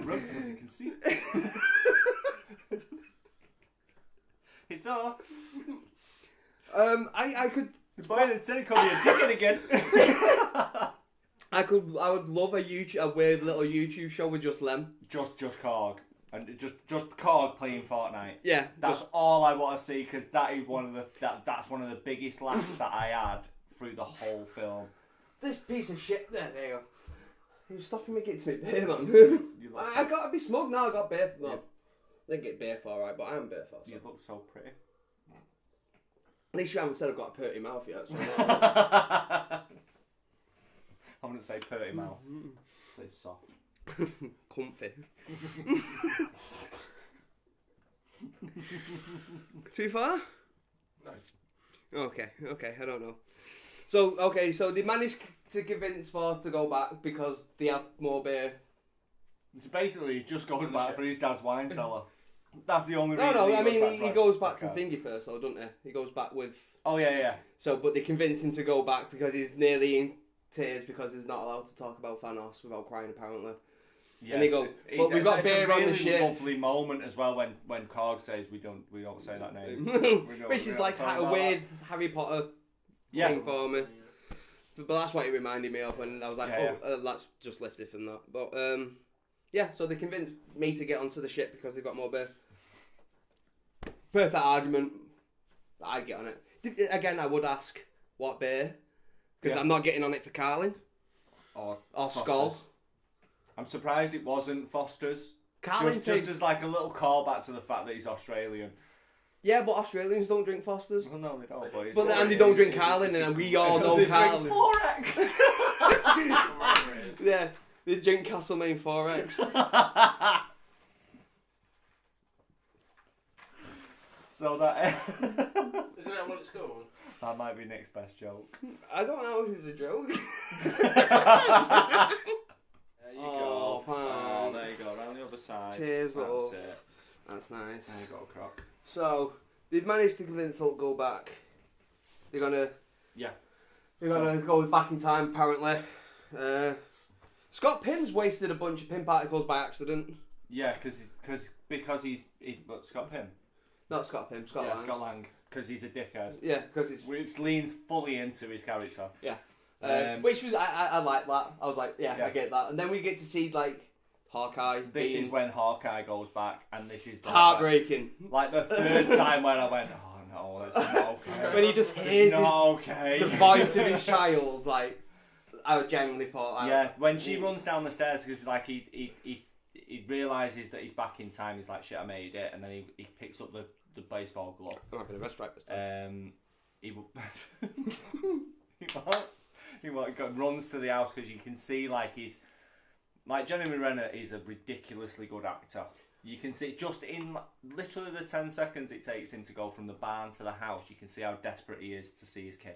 Rugs, as you can see. Hey Thor. I could. Boy, the telly called me a dickhead again. I would love a weird little YouTube show with just Lem. Just Cog. And just Cog playing Fortnite. Yeah, that's all I want to see, because that is that's one of the biggest laughs that I had through the whole film. This piece of shit there you go. You're stopping me getting to me beer, man. I gotta be smug now. I got beer. No, I didn't get beer for alright, but I am beer for. So. You look so pretty. At least you haven't said I've got a pretty mouth yet. So I wouldn't say pretty mouth. Say soft. Comfy. Too far? No. Okay, I don't know. So they managed to convince Thor to go back because they have more beer. It's basically, he just goes back for his dad's wine cellar. That's the only reason. No, I mean, he goes back to Thingy first, though, doesn't he? He goes back with... Oh, yeah. So, but they convince him to go back because he's nearly in tears because he's not allowed to talk about Thanos without crying, apparently. Yeah, and they go, but we've got beer on the ship. It's a lovely moment as well when Korg says we don't say that name. Which is like a weird Harry Potter thing for me. But that's what it reminded me of, and I was like, let's just lift it from that. But so they convinced me to get onto the ship because they've got more beer. Perfect argument. I'd get on it. Again, I would ask what beer, because I'm not getting on it for Carlin or Skoll. I'm surprised it wasn't Foster's. Carlin just as like a little callback to the fact that he's Australian. Yeah, but Australians don't drink Foster's. Well, no, they don't. And they don't drink Carlin, and we all know Carlin. They drink 4X. Yeah, they drink Castlemaine 4X. So that isn't that what it's called? That might be Nick's best joke. I don't know if it's a joke. There you go. Fine. Oh, there you go. Around the other side. Cheers, love. That's it. That's nice. There you go, Croc. So they've managed to convince Hulk to go back. They're gonna go back in time. Apparently, Scott Pym's wasted a bunch of Pym particles by accident. Yeah, because he's Scott Pym. Not Scott Pym. Scott Lang. Scott Lang. Because he's a dickhead. Yeah, because which leans fully into his character. Yeah. Which was I like that. I was like, I get that. And then we get to see like Hawkeye. This is when Hawkeye goes back, and this is the heartbreaking. Like the third time when I went, oh no, that's not okay. When he just hears the voice of his child, like I genuinely thought. When she runs down the stairs, because like he realizes that he's back in time. He's like, shit, I made it, and then he picks up the baseball glove. I'm having a rest right this time. He runs to the house because you can see like he's like Jeremy Renner is a ridiculously good actor. You can see just in literally the 10 seconds it takes him to go from the barn to the house. You can see how desperate he is to see his kid.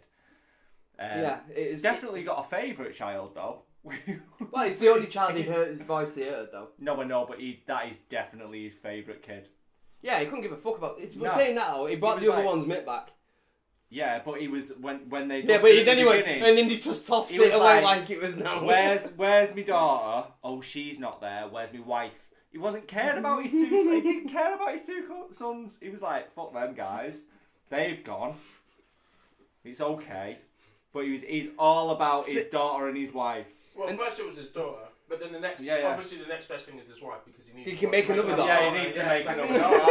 Yeah, it is definitely got a favourite child though. Well, it's the only child he heard his voice he heard though. No, but that is definitely his favourite kid. Yeah, he couldn't give a fuck about it. No. Saying that though, he brought He the was other like- one's mitt back. Yeah, but he was when they Yeah, just but did then the he went, beginning, and then he just tossed he it was away like, like it was now. Where's my daughter? Oh, she's not there. Where's my wife? He wasn't cared about his two. He didn't care about his two sons. He was like, fuck them guys. They've gone. It's okay. But he's all about his daughter and his wife. Well, first it was his daughter, but then the next, obviously the next best thing is his wife because he needs. He can make another daughter. Yeah, he needs to make another daughter.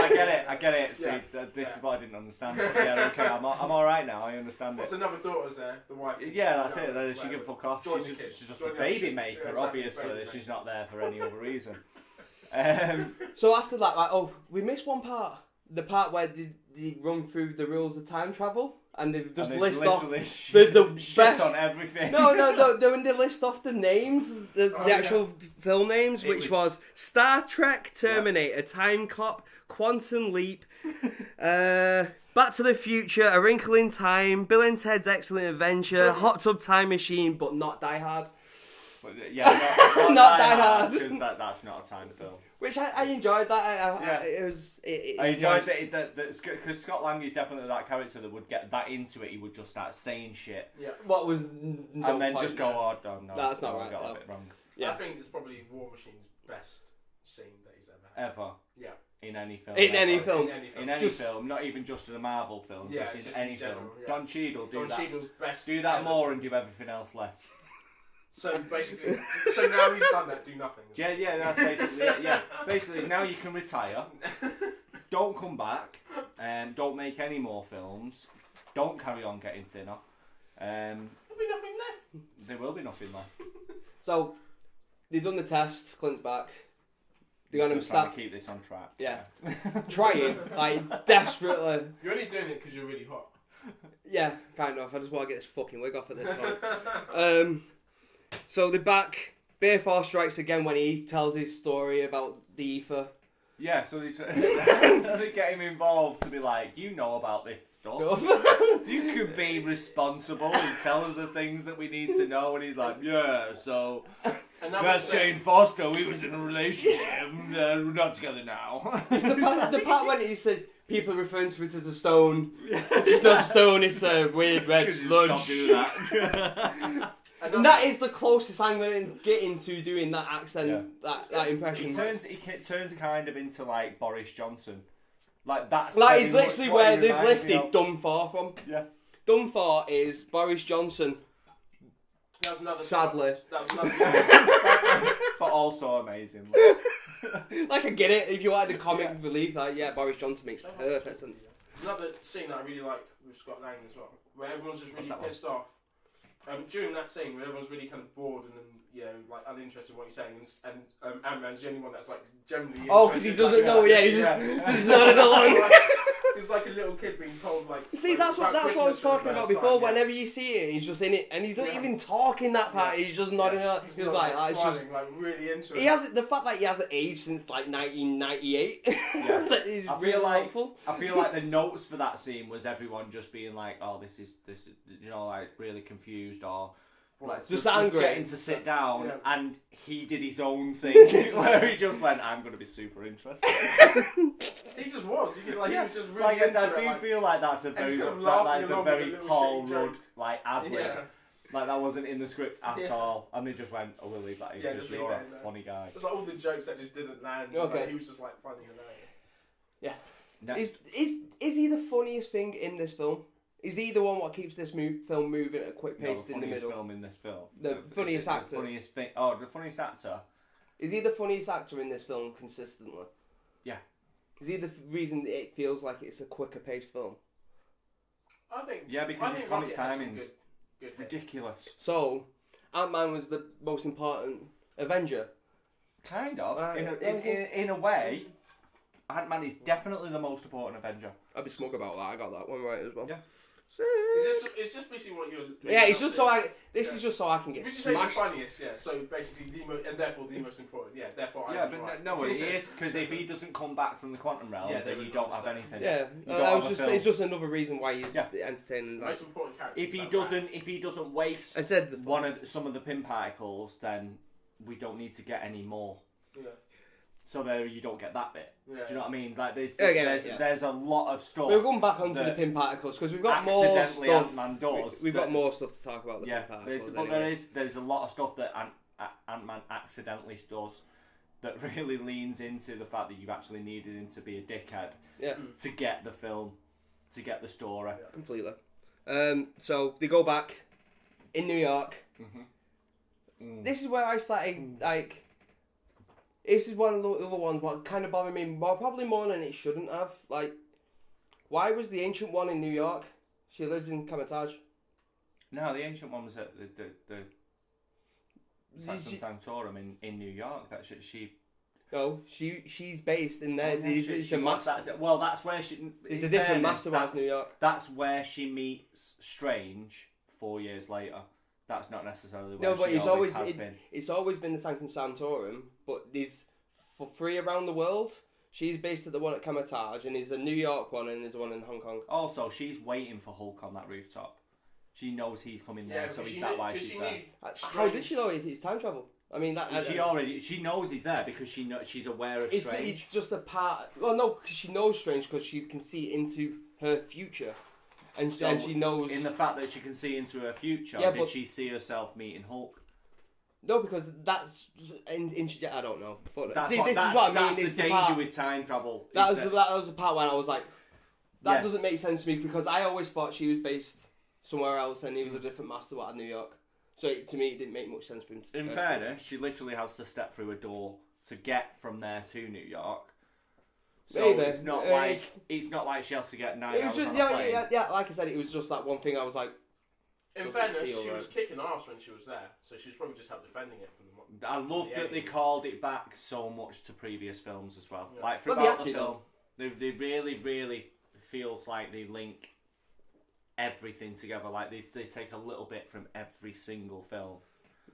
I get it. See, this is what I didn't understand. But yeah, okay, I'm all right now. I understand it. What's another daughter's there? The wife. Yeah, that's it. Then she can fuck off. Join She's the kids. just Join a the baby kids. maker, Yeah, exactly, obviously. baby She's maker. not there for any other reason. So after that, like, we missed one part. The part where they run through the rules of time travel, and they've just list off the shit best on everything. No, when they list off the names, the actual film names, which was Star Trek, Terminator, Time Cop, Quantum Leap, Back to the Future, A Wrinkle in Time, Bill and Ted's Excellent Adventure, Hot Tub Time Machine, but not Die Hard. But, yeah, not Not Die Hard. Because that's not a time film. Which I enjoyed that. It was. I enjoyed that because Scott Lang is definitely that character that would get that into it. He would just start saying shit. Yeah. What was. And then just go, oh, no. That's not right, got though. a bit wrong. I think it's probably War Machine's best scene that he's ever had. Ever. Yeah. In any film. In any ever. film. In any film. Film, not even just in a Marvel film, Yeah, just in just any in general, film. yeah. Don Cheadle, do Don that. Cheadle's best. Do that ever more scene. and do everything else less. So basically, now he's done that, do nothing. Yeah, that's basically it. Yeah, basically now you can retire. Don't come back. Don't make any more films. Don't carry on getting thinner. There'll be nothing left. There will be nothing left. So, they've done the test, Clint's back. They're going to Just trying start. to keep this on track. Yeah. Trying, like, desperately. You're only doing it because you're really hot. Yeah, kind of. I just want to get this fucking wig off at this point. So they're back. Bear Force strikes again when he tells his story about the ether. Yeah, so they get him involved to be like, you know about this stuff. You could be responsible and tell us the things that we need to know. And he's like, yeah, so that's Jane Foster. We was in a relationship. We're not together now. It's the part when he said people are referring to it as a stone. It's not a stone. It's a weird red sludge. Do that. And that is the closest I'm going to get into doing that accent, that impression. He turns kind of into like Boris Johnson. Like that's like it's literally where they've lifted Dunford from. Yeah. Dunford is Boris Johnson. That was another. Sadly. That was another. But also amazing. Like I get it. If you wanted a comic relief, like Boris Johnson makes perfect sense. Another scene that I really like with Scott Lang as well, where everyone's just really pissed off. During that scene, where everyone's really kind of bored and like uninterested in what he's saying, and Ant-Man's the only one that's like generally interested. Oh, because he doesn't know. Yeah, he's just nodding along. It's like a little kid being told like. See, that's what I was talking about before. Whenever you see it, he's just in it, and he doesn't even talk in that part. He's just nodding along. He's like smiling, like really interesting. He has the fact that he hasn't aged since like 1998. Yeah. That is I really feel like helpful. I feel like the notes for that scene was everyone just being like, "Oh, this is like really confused or like just angry, getting to sit down." And he did his own thing where he just went, "I'm going to be super interested." He just was. You could, like he was just really like, into I it. do feel like that's a very Paul Rudd like ad lib. Yeah. Like that wasn't in the script at all, and they just went, "Oh, we'll leave that in because just you're leave a that in funny guy." It's like all the jokes that just didn't land. Okay. Like, he was just like funny hilarious. Yeah. No. Is he the funniest thing in this film? Is he the one what keeps this film moving at a quick pace in the middle? Film in this film. The funniest actor. The funniest thing. Oh, the funniest actor. Is he the funniest actor in this film consistently? Yeah. Is he the reason it feels like it's a quicker paced film? I think. Yeah, because his comic timing's good ridiculous. So, Ant-Man was the most important Avenger. Kind of. In a way, Ant-Man is definitely the most important Avenger. I'd be smug about that. I got that one right as well. Yeah. It's just basically what you're. Yeah, it's just so I. This is just so I can get Which is the smashed. funniest, yeah. So basically, and therefore the most important. Yeah, therefore I was right. No, it is because if he doesn't come back from the quantum realm, then you don't have anything. Yeah, it's just another reason why he's entertaining. Like, most important character. If he doesn't waste some of the pin particles, then we don't need to get any more. Yeah. So there you don't get that bit. Yeah. Do you know what I mean? Like there's a lot of stuff. We're going back onto the pin particles because we've got more stuff. Ant-Man does. We've got more stuff to talk about the pin particles. But there's a lot of stuff that Ant-Man accidentally does that really leans into the fact that you actually needed him to be a dickhead to get the film, to get the story. Yeah. Completely. So they go back in New York. Mm-hmm. This is where I started like. This is one of the other ones what kind of bothered me probably more than it shouldn't have. Like, why was the ancient one in New York? She lives in Kamatage. No, the ancient one was at the Sanctum Sanctorum in New York. That's she. No, she's based in there. Well, that's where she. It's a different master of New York. That's where she meets Strange 4 years later. That's not necessarily where she always has been. It's always been the Sanctum Sanctorum, but there's for 3 around the world. She's based at the one at Kamatage, and there's a New York one, and there's one in Hong Kong. Also, she's waiting for Hulk on that rooftop. She knows he's coming there, so is that why she's there? How did she know it's time travel? I mean, she knows he's there because she's aware of Strange. It's just a part. Well, no, because she knows Strange because she can see into her future. And she knows... In the fact that she can see into her future, did she see herself meeting Hulk? No, because that's... I don't know. That's the danger with time travel. That was the part when I was like... That doesn't make sense to me, because I always thought she was based somewhere else and he was a different master out of New York. So to me, it didn't make much sense for him to... In fairness, she literally has to step through a door to get from there to New York. So maybe. it's not like she has to get 9 hours on a plane. Yeah, like I said, it was just that one thing I was like... In fairness, she was kicking ass when she was there, so she was probably just helped defending it from the... I love that they called it back so much to previous films as well. Yeah. Like throughout the film, they really, really feels like they link everything together. Like they take a little bit from every single film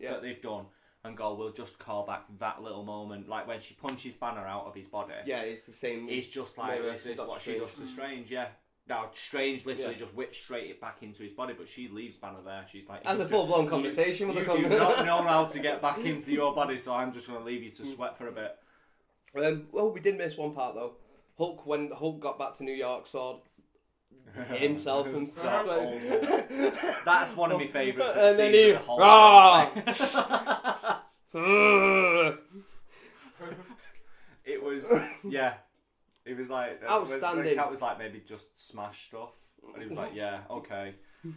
that they've done. And go, we'll just call back that little moment, like when she punches Banner out of his body. Yeah, it's the same. It's just like this is what she does to Strange. Yeah. Now Strange literally just whips straight back into his body, but she leaves Banner there. She's like, as a full blown conversation with the You do not know how to get back into your body, so I'm just going to leave you to sweat for a bit. Well, we did miss one part though. When Hulk got back to New York, saw himself and that's one of my favourites. And then it was it was like outstanding. The cat was like, maybe just smash stuff, and he was like, yeah, okay. And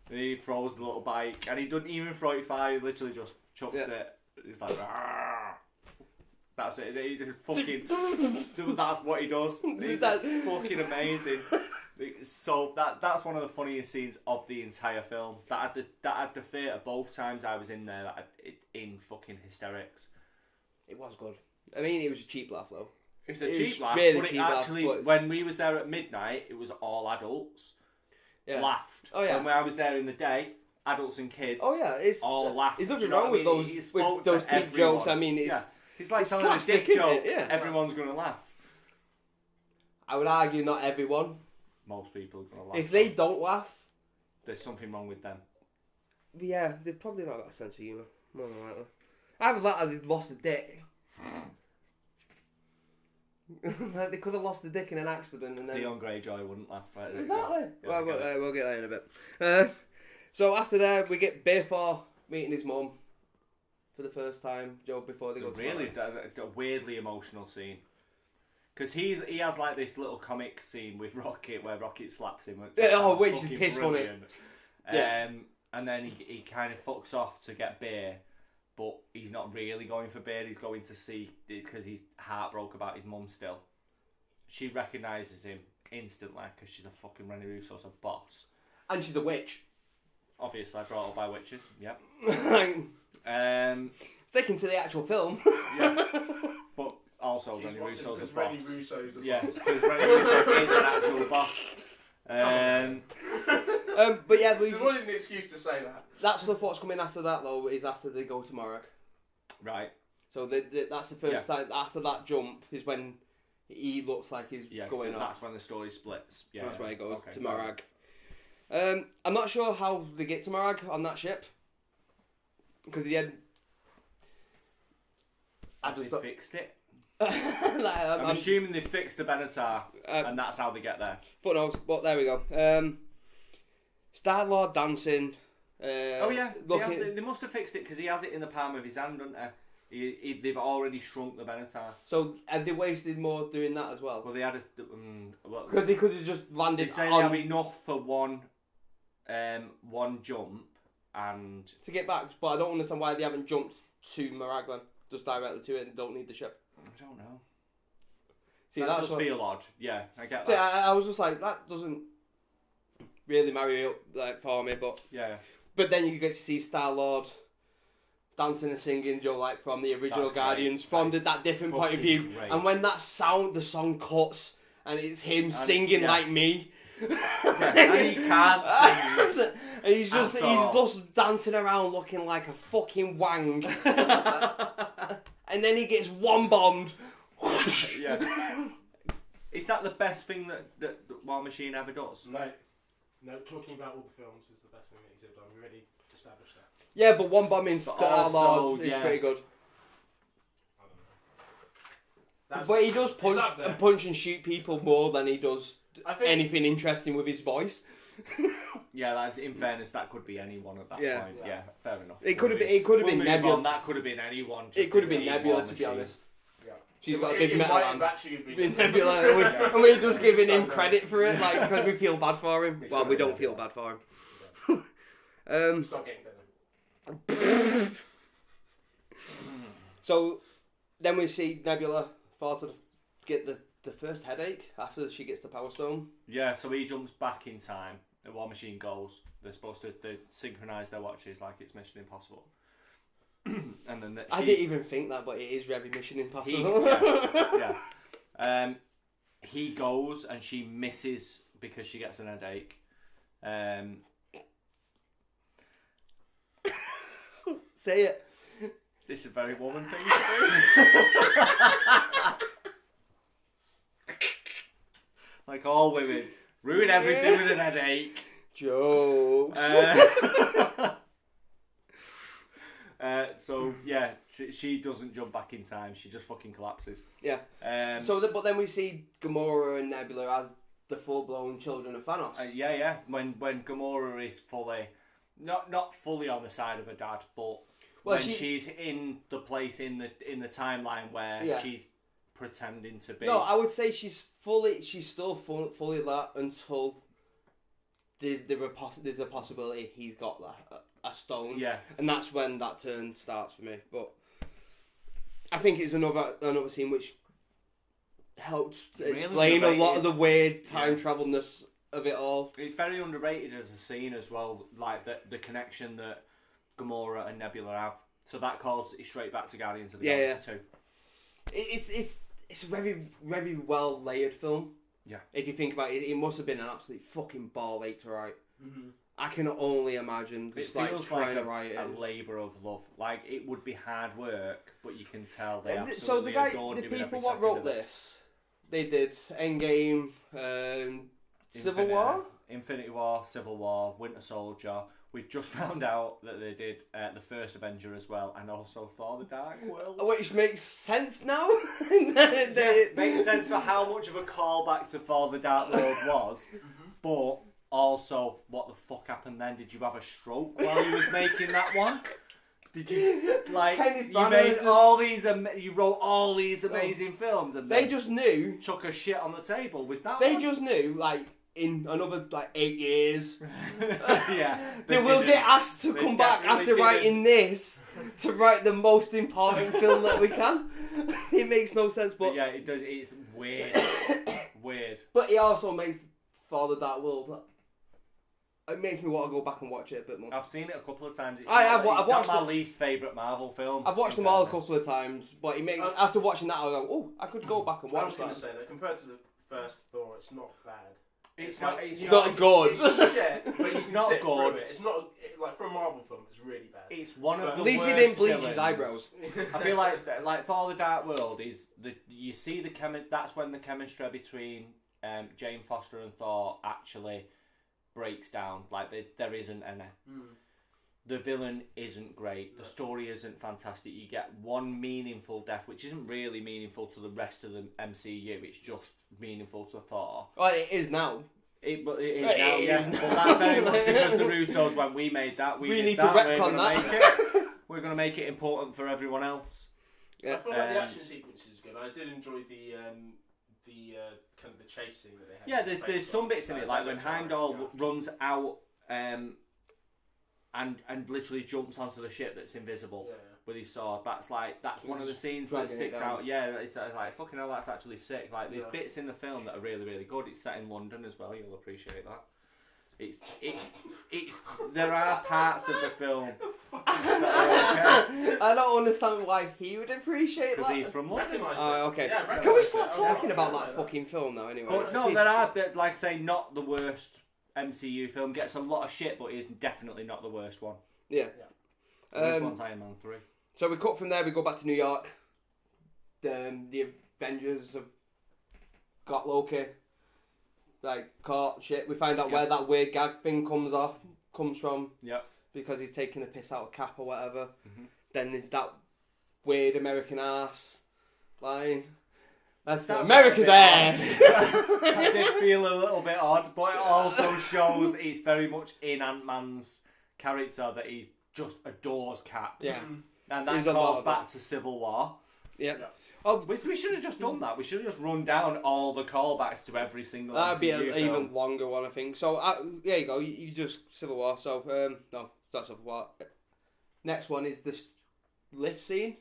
he throws the little bike, and he doesn't even throw it far. He literally just chucks it. He's like, Argh. That's it. He just fucking. That's what he does. That's fucking amazing. So that's one of the funniest scenes of the entire film. That had the theatre both times I was in there. In fucking hysterics. It was good. I mean, it was a cheap laugh though. It was a cheap laugh, really but it actually, when we was there at midnight, it was all adults. Laughed. Oh yeah. And when I was there in the day, adults and kids. Oh yeah, it's all laughed. There's nothing wrong with those cheap jokes. I mean, it's like telling a dick joke. Yeah. Everyone's gonna laugh. I would argue not everyone. Most people are gonna laugh. If they don't laugh, there's something wrong with them. Yeah, they've probably not got a sense of humour. More than likely. I've lost a dick. Like they could have lost the dick in an accident and then... Dion Greyjoy wouldn't laugh. Right? Exactly. Yeah, we'll get that in a bit. So after there, we get Thor meeting his mum for the first time, before they go to a weirdly emotional scene. Because he has like this little comic scene with Rocket where Rocket slaps him. Which is piss funny. And then he kind of fucks off to get beer. But he's not really going for beer, he's going to see, because he's heartbroken about his mum still. She recognises him instantly, because she's a fucking Renny Russo's a boss. And she's a witch. Obviously, brought up by witches, yep. Sticking to the actual film. Yeah. But also Renny Russo's a boss. Renny Russo's a boss. Yeah, because Renny Russo is an actual boss. But yeah, There's one an excuse to say that. that stuff what's coming after that though is after they go to Morag. Right. So that's the first time after that jump is when he looks like he's going so off. That's when the story splits. Yeah, That's where he goes to Morag. Morag. I'm not sure how they get to Morag on that ship because he had. They fixed it. I'm assuming they fixed the Benatar, and that's how they get there. But no, but there we go. Star-Lord dancing. They must have fixed it because he has it in the palm of his hand, don't they? They've already shrunk the Benatar. So have they wasted more doing that as well? Well, they had because they could have just landed. They say they have enough for one jump and to get back, but I don't understand why they haven't jumped to Morag just directly to it and don't need the ship. I don't know. See, that does feel odd. Yeah, I get that. that. I was just like, that doesn't really marry up for me, but yeah. But then you get to see Star-Lord dancing and singing, like from the original Guardians, from that different point of view. Great. And when the song cuts and it's him singing like me. And he can't sing. And he's just dancing around looking like a fucking wang. And then he gets one bombed. Yeah. Is that the best thing that War Machine ever does? No, talking about all the films is the best thing that he's ever done. We already established that. Yeah, but one bombing Star-Lord is pretty good. I don't know. But he does punch and shoot people more than he does anything interesting with his voice. Yeah, in fairness, that could be anyone at that point. Yeah, fair enough. It could have been Nebula. That could have been anyone. It could have been Nebula, to be honest. Yeah. She's got a big metal hand. Been Nebula, and we're just giving him credit for it, like because we feel bad for him. Well, we don't feel bad for him. Stop getting fed. So then we see Nebula fall to get the first headache after she gets the Power Stone. Yeah, so he jumps back in time. The War Machine goes. They're supposed to synchronise their watches like it's Mission Impossible. And then I didn't even think that, but it is very Mission Impossible. He goes and she misses because she gets an headache. Say it. This is a very woman thing to do. Like all women, ruin everything with an headache. Jokes. So yeah, she doesn't jump back in time. She just fucking collapses. Yeah. But then we see Gamora and Nebula as the full-blown children of Thanos. Yeah. When Gamora is fully, not fully on the side of her dad, but when she's in the place in the timeline where she's pretending to be. No, I would say she's still fully that until there's a possibility he's got a stone. Yeah. And that's when that turn starts for me. But I think it's another scene which helped explain a lot of the weird time travelness of it all. It's very underrated as a scene as well, like the connection that Gamora and Nebula have. So that calls it straight back to Guardians of the Galaxy 2. It's a very, very well layered film. Yeah. If you think about it, it must have been an absolute fucking ball ache to write. Mm-hmm. I can only imagine just trying to write a labour of love. Like it would be hard work, but you can tell they absolutely adored the doing people every what second wrote of it. this, they did EndGame, Civil War, Infinity War, Civil War, Winter Soldier. We've just found out that they did the first Avenger as well, and also Thor: The Dark World. Which makes sense now. Makes sense for how much of a callback to Thor: The Dark World was, but also what the fuck happened then? Did you have a stroke while you was making that one? Did you you wrote all these amazing films, and they just knew chuck a shit on the table with that. They just knew in another 8 years, they will get asked to come back after writing this to write the most important film that we can. It makes no sense, but yeah, it does. It's weird, weird. But it also makes Thor: The Dark World. It makes me want to go back and watch it a bit more. I've seen it a couple of times. It's I've not watched my least favourite Marvel film. I've watched them all a couple of times, but after watching that, I'll go, I could go back and watch that. I was going to say that compared to the first Thor, it's not bad. It's not good. It's shit, but you It's can not sit good. through it. It's not like for a Marvel film. It's really bad. It's one of the At least worst he didn't bleach villains. his eyebrows. I feel like Thor: The Dark World is you see that's when the chemistry between Jane Foster and Thor actually breaks down. Like there isn't any. The villain isn't great. The story isn't fantastic. You get one meaningful death, which isn't really meaningful to the rest of the MCU. It's just meaningful to Thor. Well, it is now. But it is now, yeah. But that's very much because the Russos, when we made that, we need that, to retcon that. We're going to make it important for everyone else. I feel like the action sequence is good. I did enjoy the kind of the chase scene that they had. Yeah, there's some bits in it, like when Heimdall runs out and literally jumps onto the ship that's invisible with his sword. That's one of the scenes that sticks out. Yeah, it's like fucking hell, that's actually sick. Like there's bits in the film that are really, really good. It's set in London as well. You'll appreciate that. It's there are parts of the film that are okay. I don't understand why he would appreciate that. Because he's from London. Oh, okay. Yeah, Can we start talking about that fucking film now, anyway? But no, there are, like I say, not the worst MCU film. Gets a lot of shit, but is definitely not the worst one. Yeah. The worst one's Iron Man 3. So we cut from there, we go back to New York. The Avengers have got Loki. Like, caught shit. We find out where that weird gag thing comes from. Yep. Because he's taking a piss out of Cap or whatever. Mm-hmm. Then there's that weird American ass line. That's America's ass. That did feel a little bit odd, but it also shows it's very much in Ant-Man's character that he just adores Cap. Yeah. And that calls back to Civil War. Yeah. Oh, we should have just done that. We should have just run down all the callbacks to every single That'd be an film. even longer one, I think. So, there you go. You just Civil War. So, no, that's Civil War. Next one is the lift scene.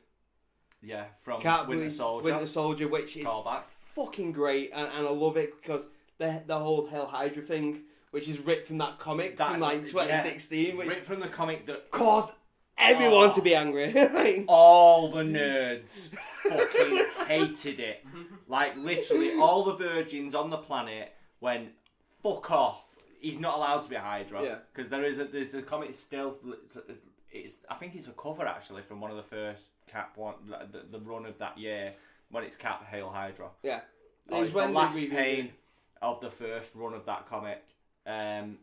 Yeah, from Cap Winter Soldier, which is callback. Fucking great, and I love it because the whole Hail Hydra thing, which is ripped from that comic from like 2016, which ripped from the comic that caused everyone to be angry. All the nerds fucking hated it. Like literally, all the virgins on the planet went fuck off. He's not allowed to be a Hydra because there's a comic still. I think it's a cover actually from one of the first Cap one, the run of that year when it's Cap Hail Hydra. Yeah, it's the last pane of the first run of that comic, and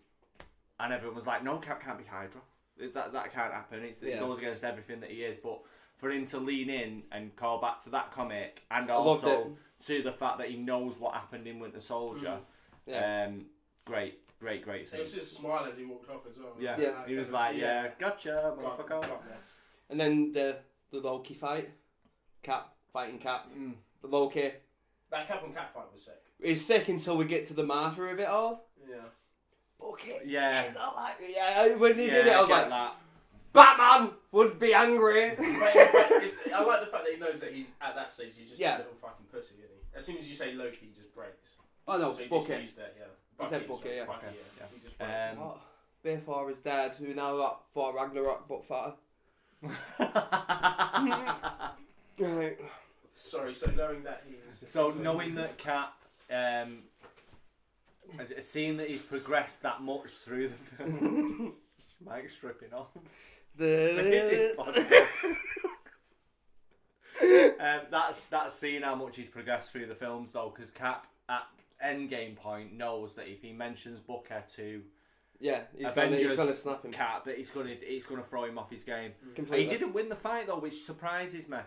everyone was like, "No, Cap can't be Hydra. That can't happen. It goes against everything that he is." But for him to lean in and call back to that comic, and also to the fact that he knows what happened in Winter Soldier, great scene. It was his smile as he walked off as well. Yeah. He was like, gotcha, motherfucker. And then the Loki fight, Cap fighting Cap, the Loki. That Cap and Cap fight was sick. It's sick until we get to the martyr of it all. Yeah. Okay. Yeah. When he did it, I was like, that. Batman would be angry. I like the fact that he knows that he's at that stage. He's just a little fucking pussy, isn't he? As soon as you say Loki, he just breaks. Oh no, so he Bucky. Just used it, He said Bucky, yeah. Bucky, yeah. He just breaks. Therefore is dead. Who now got Thor Ragnarok but fatter. Right. Sorry. So knowing that he's knowing that Cap, seeing that he's progressed that much through the film, Mike's stripping off. That's seeing how much he's progressed through the films though, because Cap at EndGame point knows that if he mentions Booker to Avengers gonna snap him. Cap, that it's gonna throw him off his game. Completely. He didn't win the fight though, which surprises me,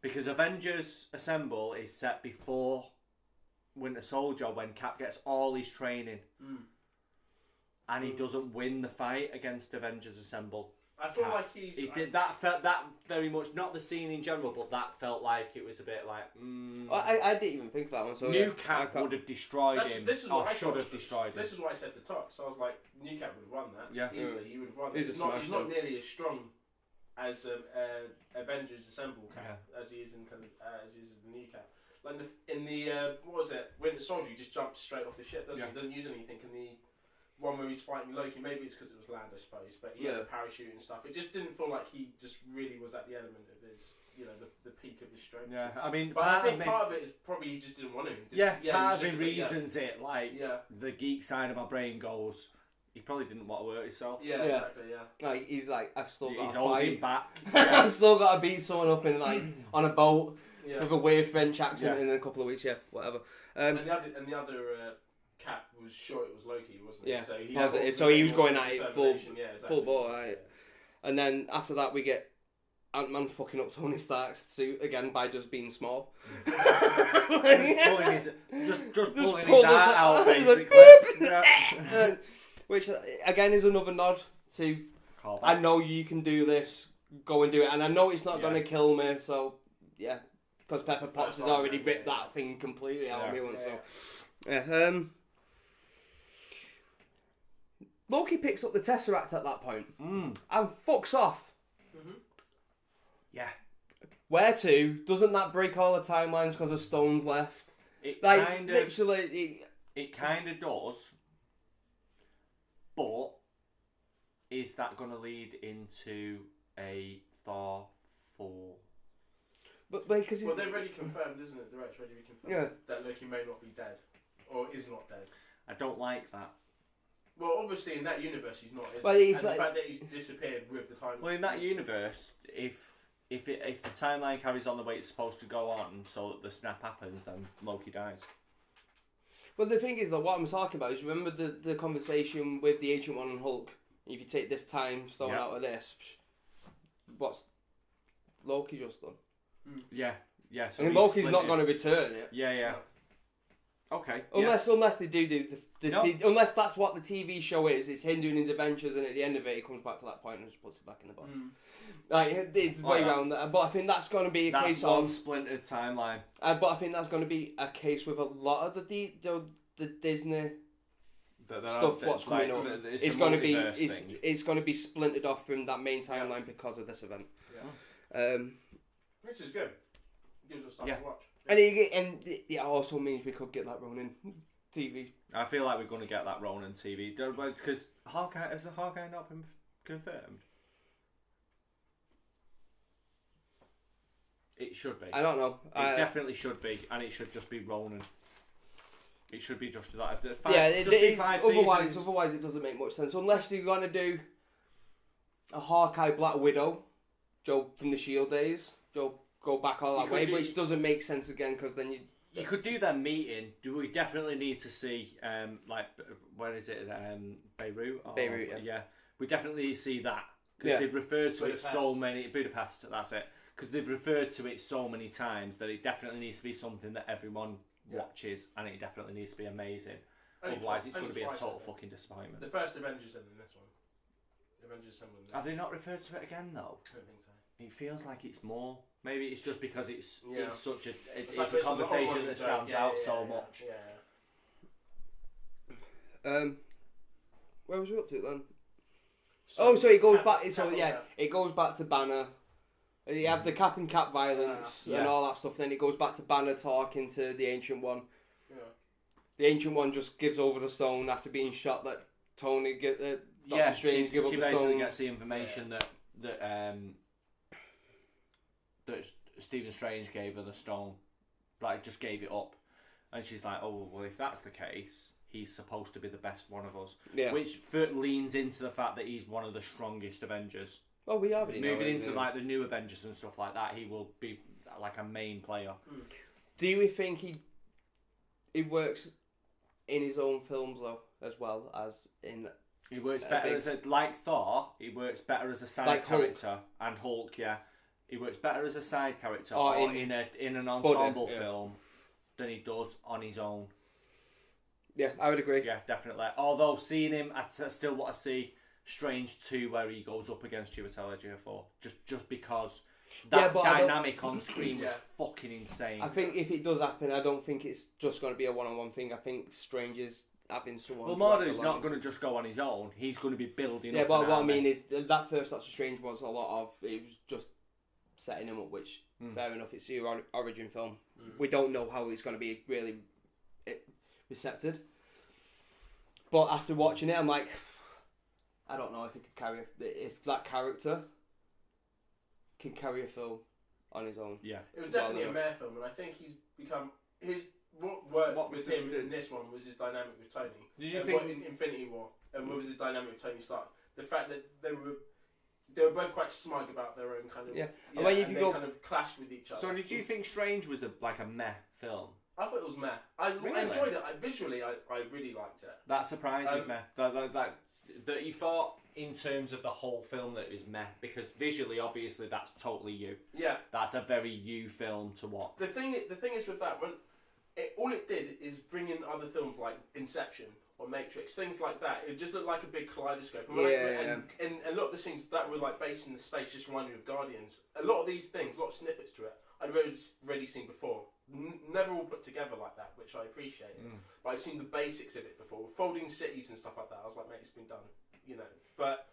because Avengers Assemble is set before Winter Soldier when Cap gets all his training, and he doesn't win the fight against Avengers Assemble. I feel like he did that. Felt that very much, not the scene in general, but that felt like it was a bit like. I didn't even think of that one. So New Cap would have destroyed him. This is what I should have destroyed him. This is what I said to Tox. I was like, New Cap would have won that. Yeah, easily. He would have won. He's not nearly as strong as Avengers Assemble Cap as he is in as he is the New Cap. Like in the what was it? Winter Soldier, he just jumped straight off the ship. He doesn't use anything in the one where he's fighting Loki. Maybe it's because it was land, I suppose. But he had the parachute and stuff. It just didn't feel like he just really was at the element of his. the peak of his strength. Yeah, I mean, But I think part of it is probably he just didn't want to. Part of me reasons it the geek side of my brain goes. He probably didn't want to hurt himself. Yeah, exactly. Yeah. Like he's like, I've still got He's to holding fight. back. I've still got to beat someone up in on a boat Yeah. with a weird French accent in a couple of weeks. Yeah, whatever. And the other Cap was sure it was Loki, wasn't it? Yeah, so he positive. So he was going at it full exactly. ball, right? And then after that, we get Ant-Man fucking up Tony Stark's suit again by just being small. just pulling his heart out, Like, basically. which again is another nod to I know you can do this, go and do it. And I know it's not going to kill me, so yeah, because Pepper Potts has already ripped that thing completely out of me once. Loki picks up the Tesseract at that point and fucks off. Yeah. Where to? Doesn't that break all the timelines because of stones left? It kind of does. But is that going to lead into a Thor 4? But because they've already confirmed, isn't it? They're actually confirmed that Loki may not be dead or is not dead. I don't like that. Well, obviously in that universe he's not. Well, and the fact that he's disappeared with the timeline. Well, in that universe, if the timeline carries on the way it's supposed to go on, so that the snap happens, then Loki dies. Well, the thing is that what I'm talking about is remember the conversation with the Ancient One and Hulk. If you take this time stone out of this, what's Loki just done? Yeah. So I mean, Loki's not going to return it. Yeah. Okay. Unless they do unless that's what the TV show is. It's him doing his adventures, and at the end of it, he comes back to that point and just puts it back in the box. Like it's way around that. But I think that's going to be a case one of splintered timeline. But I think that's going to be a case with a lot of the Disney stuff. What's coming up? It's going to be it's going to be splintered off from that main timeline because of this event. Yeah. Which is good. It gives us stuff to watch. And it also means we could get that Ronin TV. I feel like we're going to get that Ronin TV because has the Hawkeye not been confirmed? It should be. I don't know. It definitely should be, and it should just be Ronin. It should be just that. Otherwise it doesn't make much sense unless you're going to do a Hawkeye Black Widow, Joe from the Shield days, Joe. Go back all that way, which doesn't make sense again because then you could do that meeting. Do we definitely need to see where is it? Beirut. Beirut, yeah. We definitely need to see that because they've referred to it so many. Budapest. That's it. Because they've referred to it so many times that it definitely needs to be something that everyone watches, and it definitely needs to be amazing. Otherwise, it's going to be a total fucking disappointment. The first Avengers and then this one. Avengers Assemble. Have they not referred to it again though? I don't think so. It feels like it's more. Maybe it's just because it's such it's like a conversation that stands out so much. Where was we up to then? So it goes back. It goes back to Banner. You have the Cap and Cap violence and all that stuff. Then it goes back to Banner talking to the Ancient One. Yeah. The Ancient One just gives over the stone after being shot. That Tony Doctor Strange give up the stone. She basically gets the information that Stephen Strange gave her the stone, like just gave it up, and she's like, "Oh well, if that's the case, he's supposed to be the best one of us." Yeah. Which leans into the fact that he's one of the strongest Avengers. Oh, we already know moving into like the new Avengers and stuff like that. He will be like a main player. Do you think he works in his own films though, as well as in? He works better like Thor. He works better as a side character, and Hulk. Yeah. He works better as a side character or in an ensemble film than he does on his own. Yeah, I would agree. Yeah, definitely. Although seeing him, I still want to see Strange 2 where he goes up against Chiwetel Ejiofor. Just because that dynamic on screen was fucking insane. I think if it does happen, I don't think it's just going to be a one-on-one thing. I think Strange is having someone... Well, Mordo's not going to just go on his own. He's going to be building up. Yeah, but what I mean is that first Doctor Strange was a lot of... It was just setting him up, which fair enough, it's your origin film. We don't know how it's going to be really recepted, but after watching it I'm like, I don't know if it could carry if that character can carry a film on his own. Yeah. It was definitely a meh film, and I think he's become what worked with him in this one was his dynamic with Tony. Did you think in Infinity War and what was his dynamic with Tony Stark? The fact that they were both quite smug about their own kind of and when you and go, kind of clashed with each other. So did you think Strange was like a meh film? I thought it was meh. I enjoyed it. Visually, I really liked it. That surprises me. That you thought in terms of the whole film that it was meh, because visually, obviously, that's totally you. Yeah. That's a very you film to watch. The thing is with that, all it did is bring in other films like Inception or Matrix, things like that. It just looked like a big kaleidoscope. And a lot of the scenes that were like based in the space just reminded me of Guardians. A lot of these things, a lot of snippets to it, I'd already seen before. Never all put together like that, which I appreciate. But I've seen the basics of it before, folding cities and stuff like that. I was like, mate, it's been done, you know. But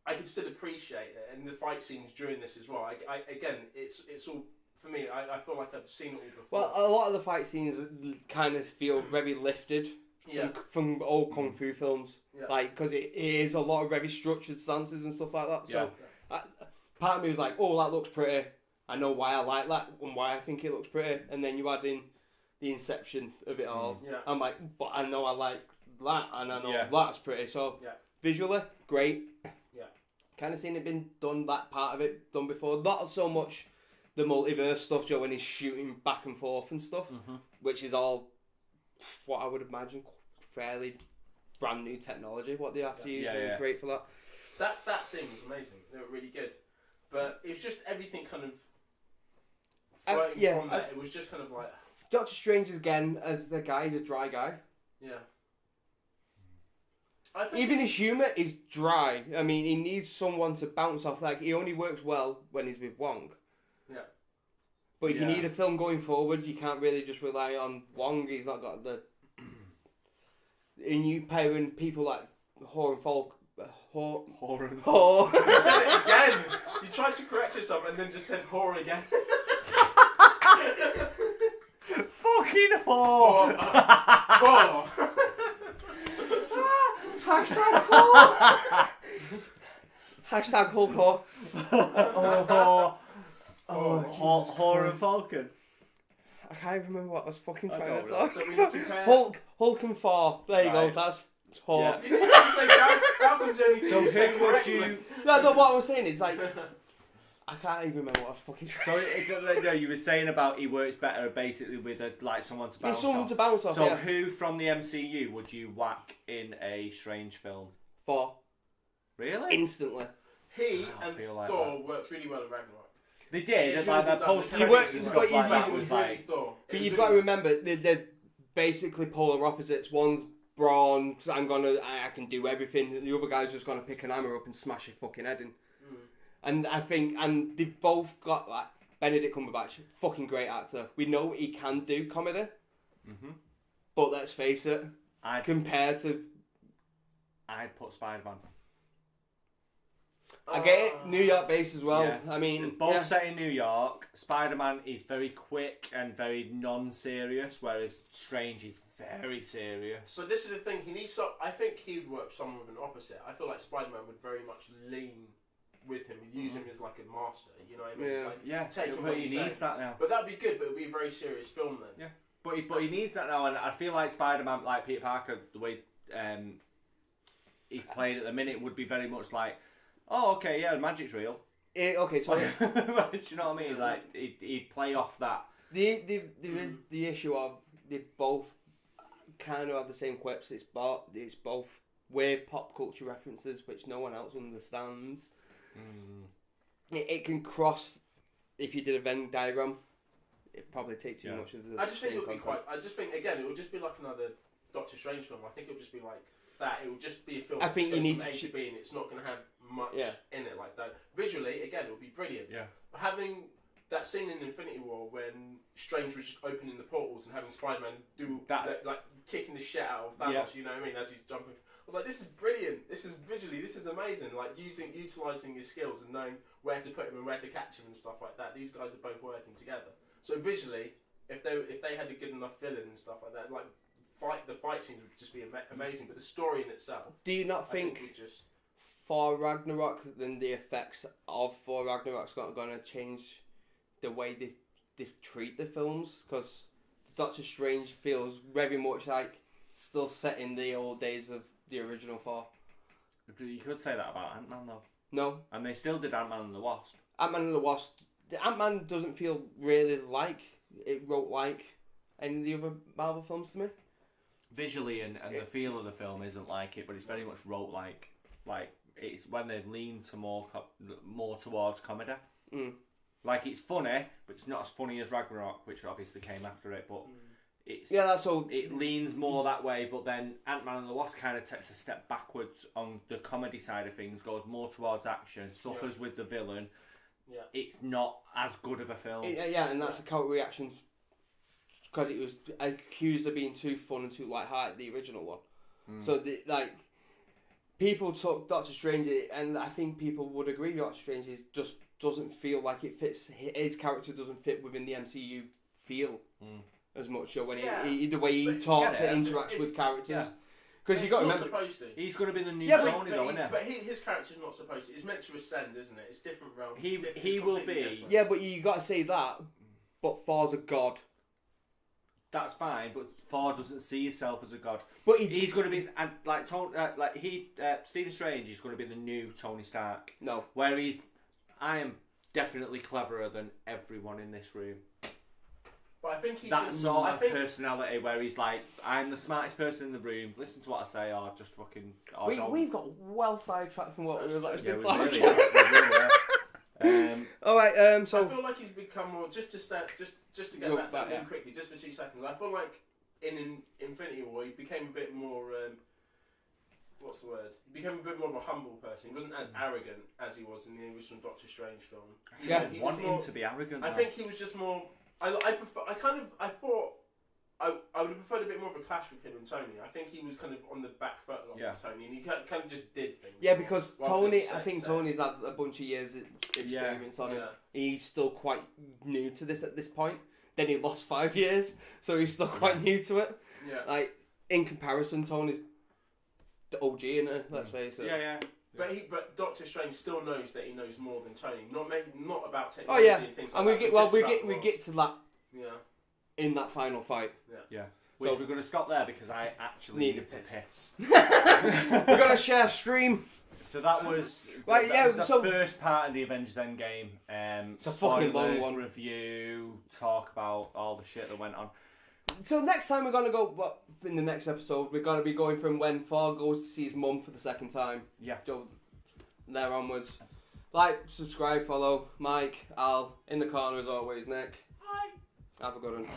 I could still appreciate it, and the fight scenes during this as well. Again, it's all for me. I feel like I've seen it all before. Well, a lot of the fight scenes kind of feel very lifted from old kung fu films, like because it is a lot of very structured stances and stuff like that. So part of me was like, oh, that looks pretty. I know why I like that and why I think it looks pretty, and then you add in the inception of it all. I'm like, but I know I like that, and I know that's pretty. So visually, great. Kind of seen it been done, that part of it done before. Not so much the multiverse stuff, Joe, when he's shooting back and forth and stuff, which is all what I would imagine fairly brand new technology. What they have to use is great for that. That scene was amazing. They were really good, but it's just everything kind of. From that, it was just kind of like Doctor Strange again as the guy. He's a dry guy. Yeah. Even his humour is dry. I mean, he needs someone to bounce off. Like, he only works well when he's with Wong. Yeah. But if you need a film going forward, you can't really just rely on Wong. He's not got the. And you pairing people like Thor and Falk. Thor. You said it again. You tried to correct yourself and then just said whore again. Fucking whore. Whore. Hashtag whore. Hashtag Hulk whore. Whore and Falcon. I can't remember what I was fucking trying to So talk about. Hulk and Thor. There you go. That's whore. You didn't say Falcon's the only thing you said would correctly. you? No, what I was saying is like. I can't even remember what I was fucking trying to So you were saying about he works better basically with someone to bounce off. to bounce off. So who from the MCU would you whack in a Strange film? Thor. Really? Instantly. He and Thor worked really well in Ragnarok. They did. It's like that post He worked, and stuff like that. It was really Thor. But you've got to remember they're basically polar opposites. One's brawn. I can do everything. And the other guy's just gonna pick an hammer up and smash your fucking head in. And I think, they've both got like Benedict Cumberbatch, fucking great actor. We know he can do comedy, but let's face it, I'd put Spider-Man. I get it, New York based as well. Yeah. I mean, both set in New York. Spider-Man is very quick and very non-serious, whereas Strange is very serious. But this is the thing. I think he would work someone with an opposite. I feel like Spider-Man would very much lean with him and use him as like a master, you know what I mean? Take him but he needs that now. But that'd be good, but it'd be a very serious film then. Yeah. But he needs that now, and I feel like Spider-Man, like Peter Parker, the way he's played at the minute would be very much like, oh, okay, yeah, magic's real. Okay, so do you know what I mean? Like he'd play off that. There is the issue of they both kind of have the same quips. It's both weird pop culture references which no one else understands. It can cross. If you did a Venn diagram, it'd probably take too much of the. I just think it would be quite. I just think again, it would just be like another Doctor Strange film. I think it would just be like that. It would just be a film. I think you need from A to B, and it's not going to have much in it like that. Visually, again, it would be brilliant. Yeah. Having that scene in Infinity War when Strange was just opening the portals and having Spider-Man do like kicking the shit out of Thanos. You know what I mean? As he's jumping. I was like, this is brilliant. This is amazing. Like utilising his skills and knowing where to put him and where to catch him and stuff like that. These guys are both working together. So visually, if they had a good enough villain and stuff like that, like the fight scenes would just be amazing. But the story in itself, do you not think Thor Ragnarok, then the effects of Thor Ragnarok's not going to change the way they treat the films, because Doctor Strange feels very much like still set in the old days of the original Thor. You could say that about Ant-Man though. No. And they still did Ant-Man and the Wasp. Ant-Man and the Wasp. The Ant-Man doesn't feel really like it wrote like any of the other Marvel films to me. Visually and the feel of the film isn't like it, but it's very much wrote like it's when they lean to more towards comedy. Mm. Like it's funny, but it's not as funny as Ragnarok, which obviously came after it. But that's all. It leans more that way, but then Ant-Man and the Wasp kind of takes a step backwards on the comedy side of things, goes more towards action, suffers with the villain. Yeah. It's not as good of a film. And that's the counter reactions because it was accused of being too fun and too light-hearted, the original one. So people took Doctor Strange, and I think people would agree Doctor Strange just doesn't feel like it fits. His character doesn't fit within the MCU feel as much. So when the way he talks and interacts with characters, because you got to remember, supposed to. He's going to be the new Tony, though, isn't he? But his character's not supposed to. It's meant to ascend, isn't it? It's different realms. He will be. Different. Yeah, but you got to say that. But Thor's a god. That's fine, but Thor doesn't see himself as a god. But he's going to be Stephen Strange is going to be the new Tony Stark. No, where I am definitely cleverer than everyone in this room. But I think he's that sort of personality where he's like, I'm the smartest person in the room. Listen to what I say, or just fucking. We've got well sidetracked from what we were actually talking. All right. So I feel like he's become more. Just to get back in quickly, just for 2 seconds. I feel like in Infinity War he became a bit more. What's the word? He became a bit more of a humble person. He wasn't as arrogant as he was in the original Doctor Strange film. He want him to be arrogant. I think he was just more. I thought I would have preferred a bit more of a clash with him and Tony. I think he was kind of on the back foot a lot with Tony, and he kind of just did things. Yeah, because Tony's had a bunch of years experience on him. He's still quite new to this at this point. Then he lost 5 years, so he's still quite new to it. Yeah. Like in comparison, Tony's the OG in it. Let's face it. Yeah. But Doctor Strange still knows that he knows more than Tony. Not about technology and things like that. And we get to that. Yeah. In that final fight. Yeah. Which we're going to stop there because I actually need to piss. We're going to share stream. So that was the first part of the Avengers EndGame. It's a fucking long one. Review, talk about all the shit that went on. So next time we're going to go, in the next episode, we're going to be going from when Thor goes to see his mum for the second time. Yeah. So there onwards. Like, subscribe, follow. Mike, Al, in the corner as always, Nick. Hi. Have a good one.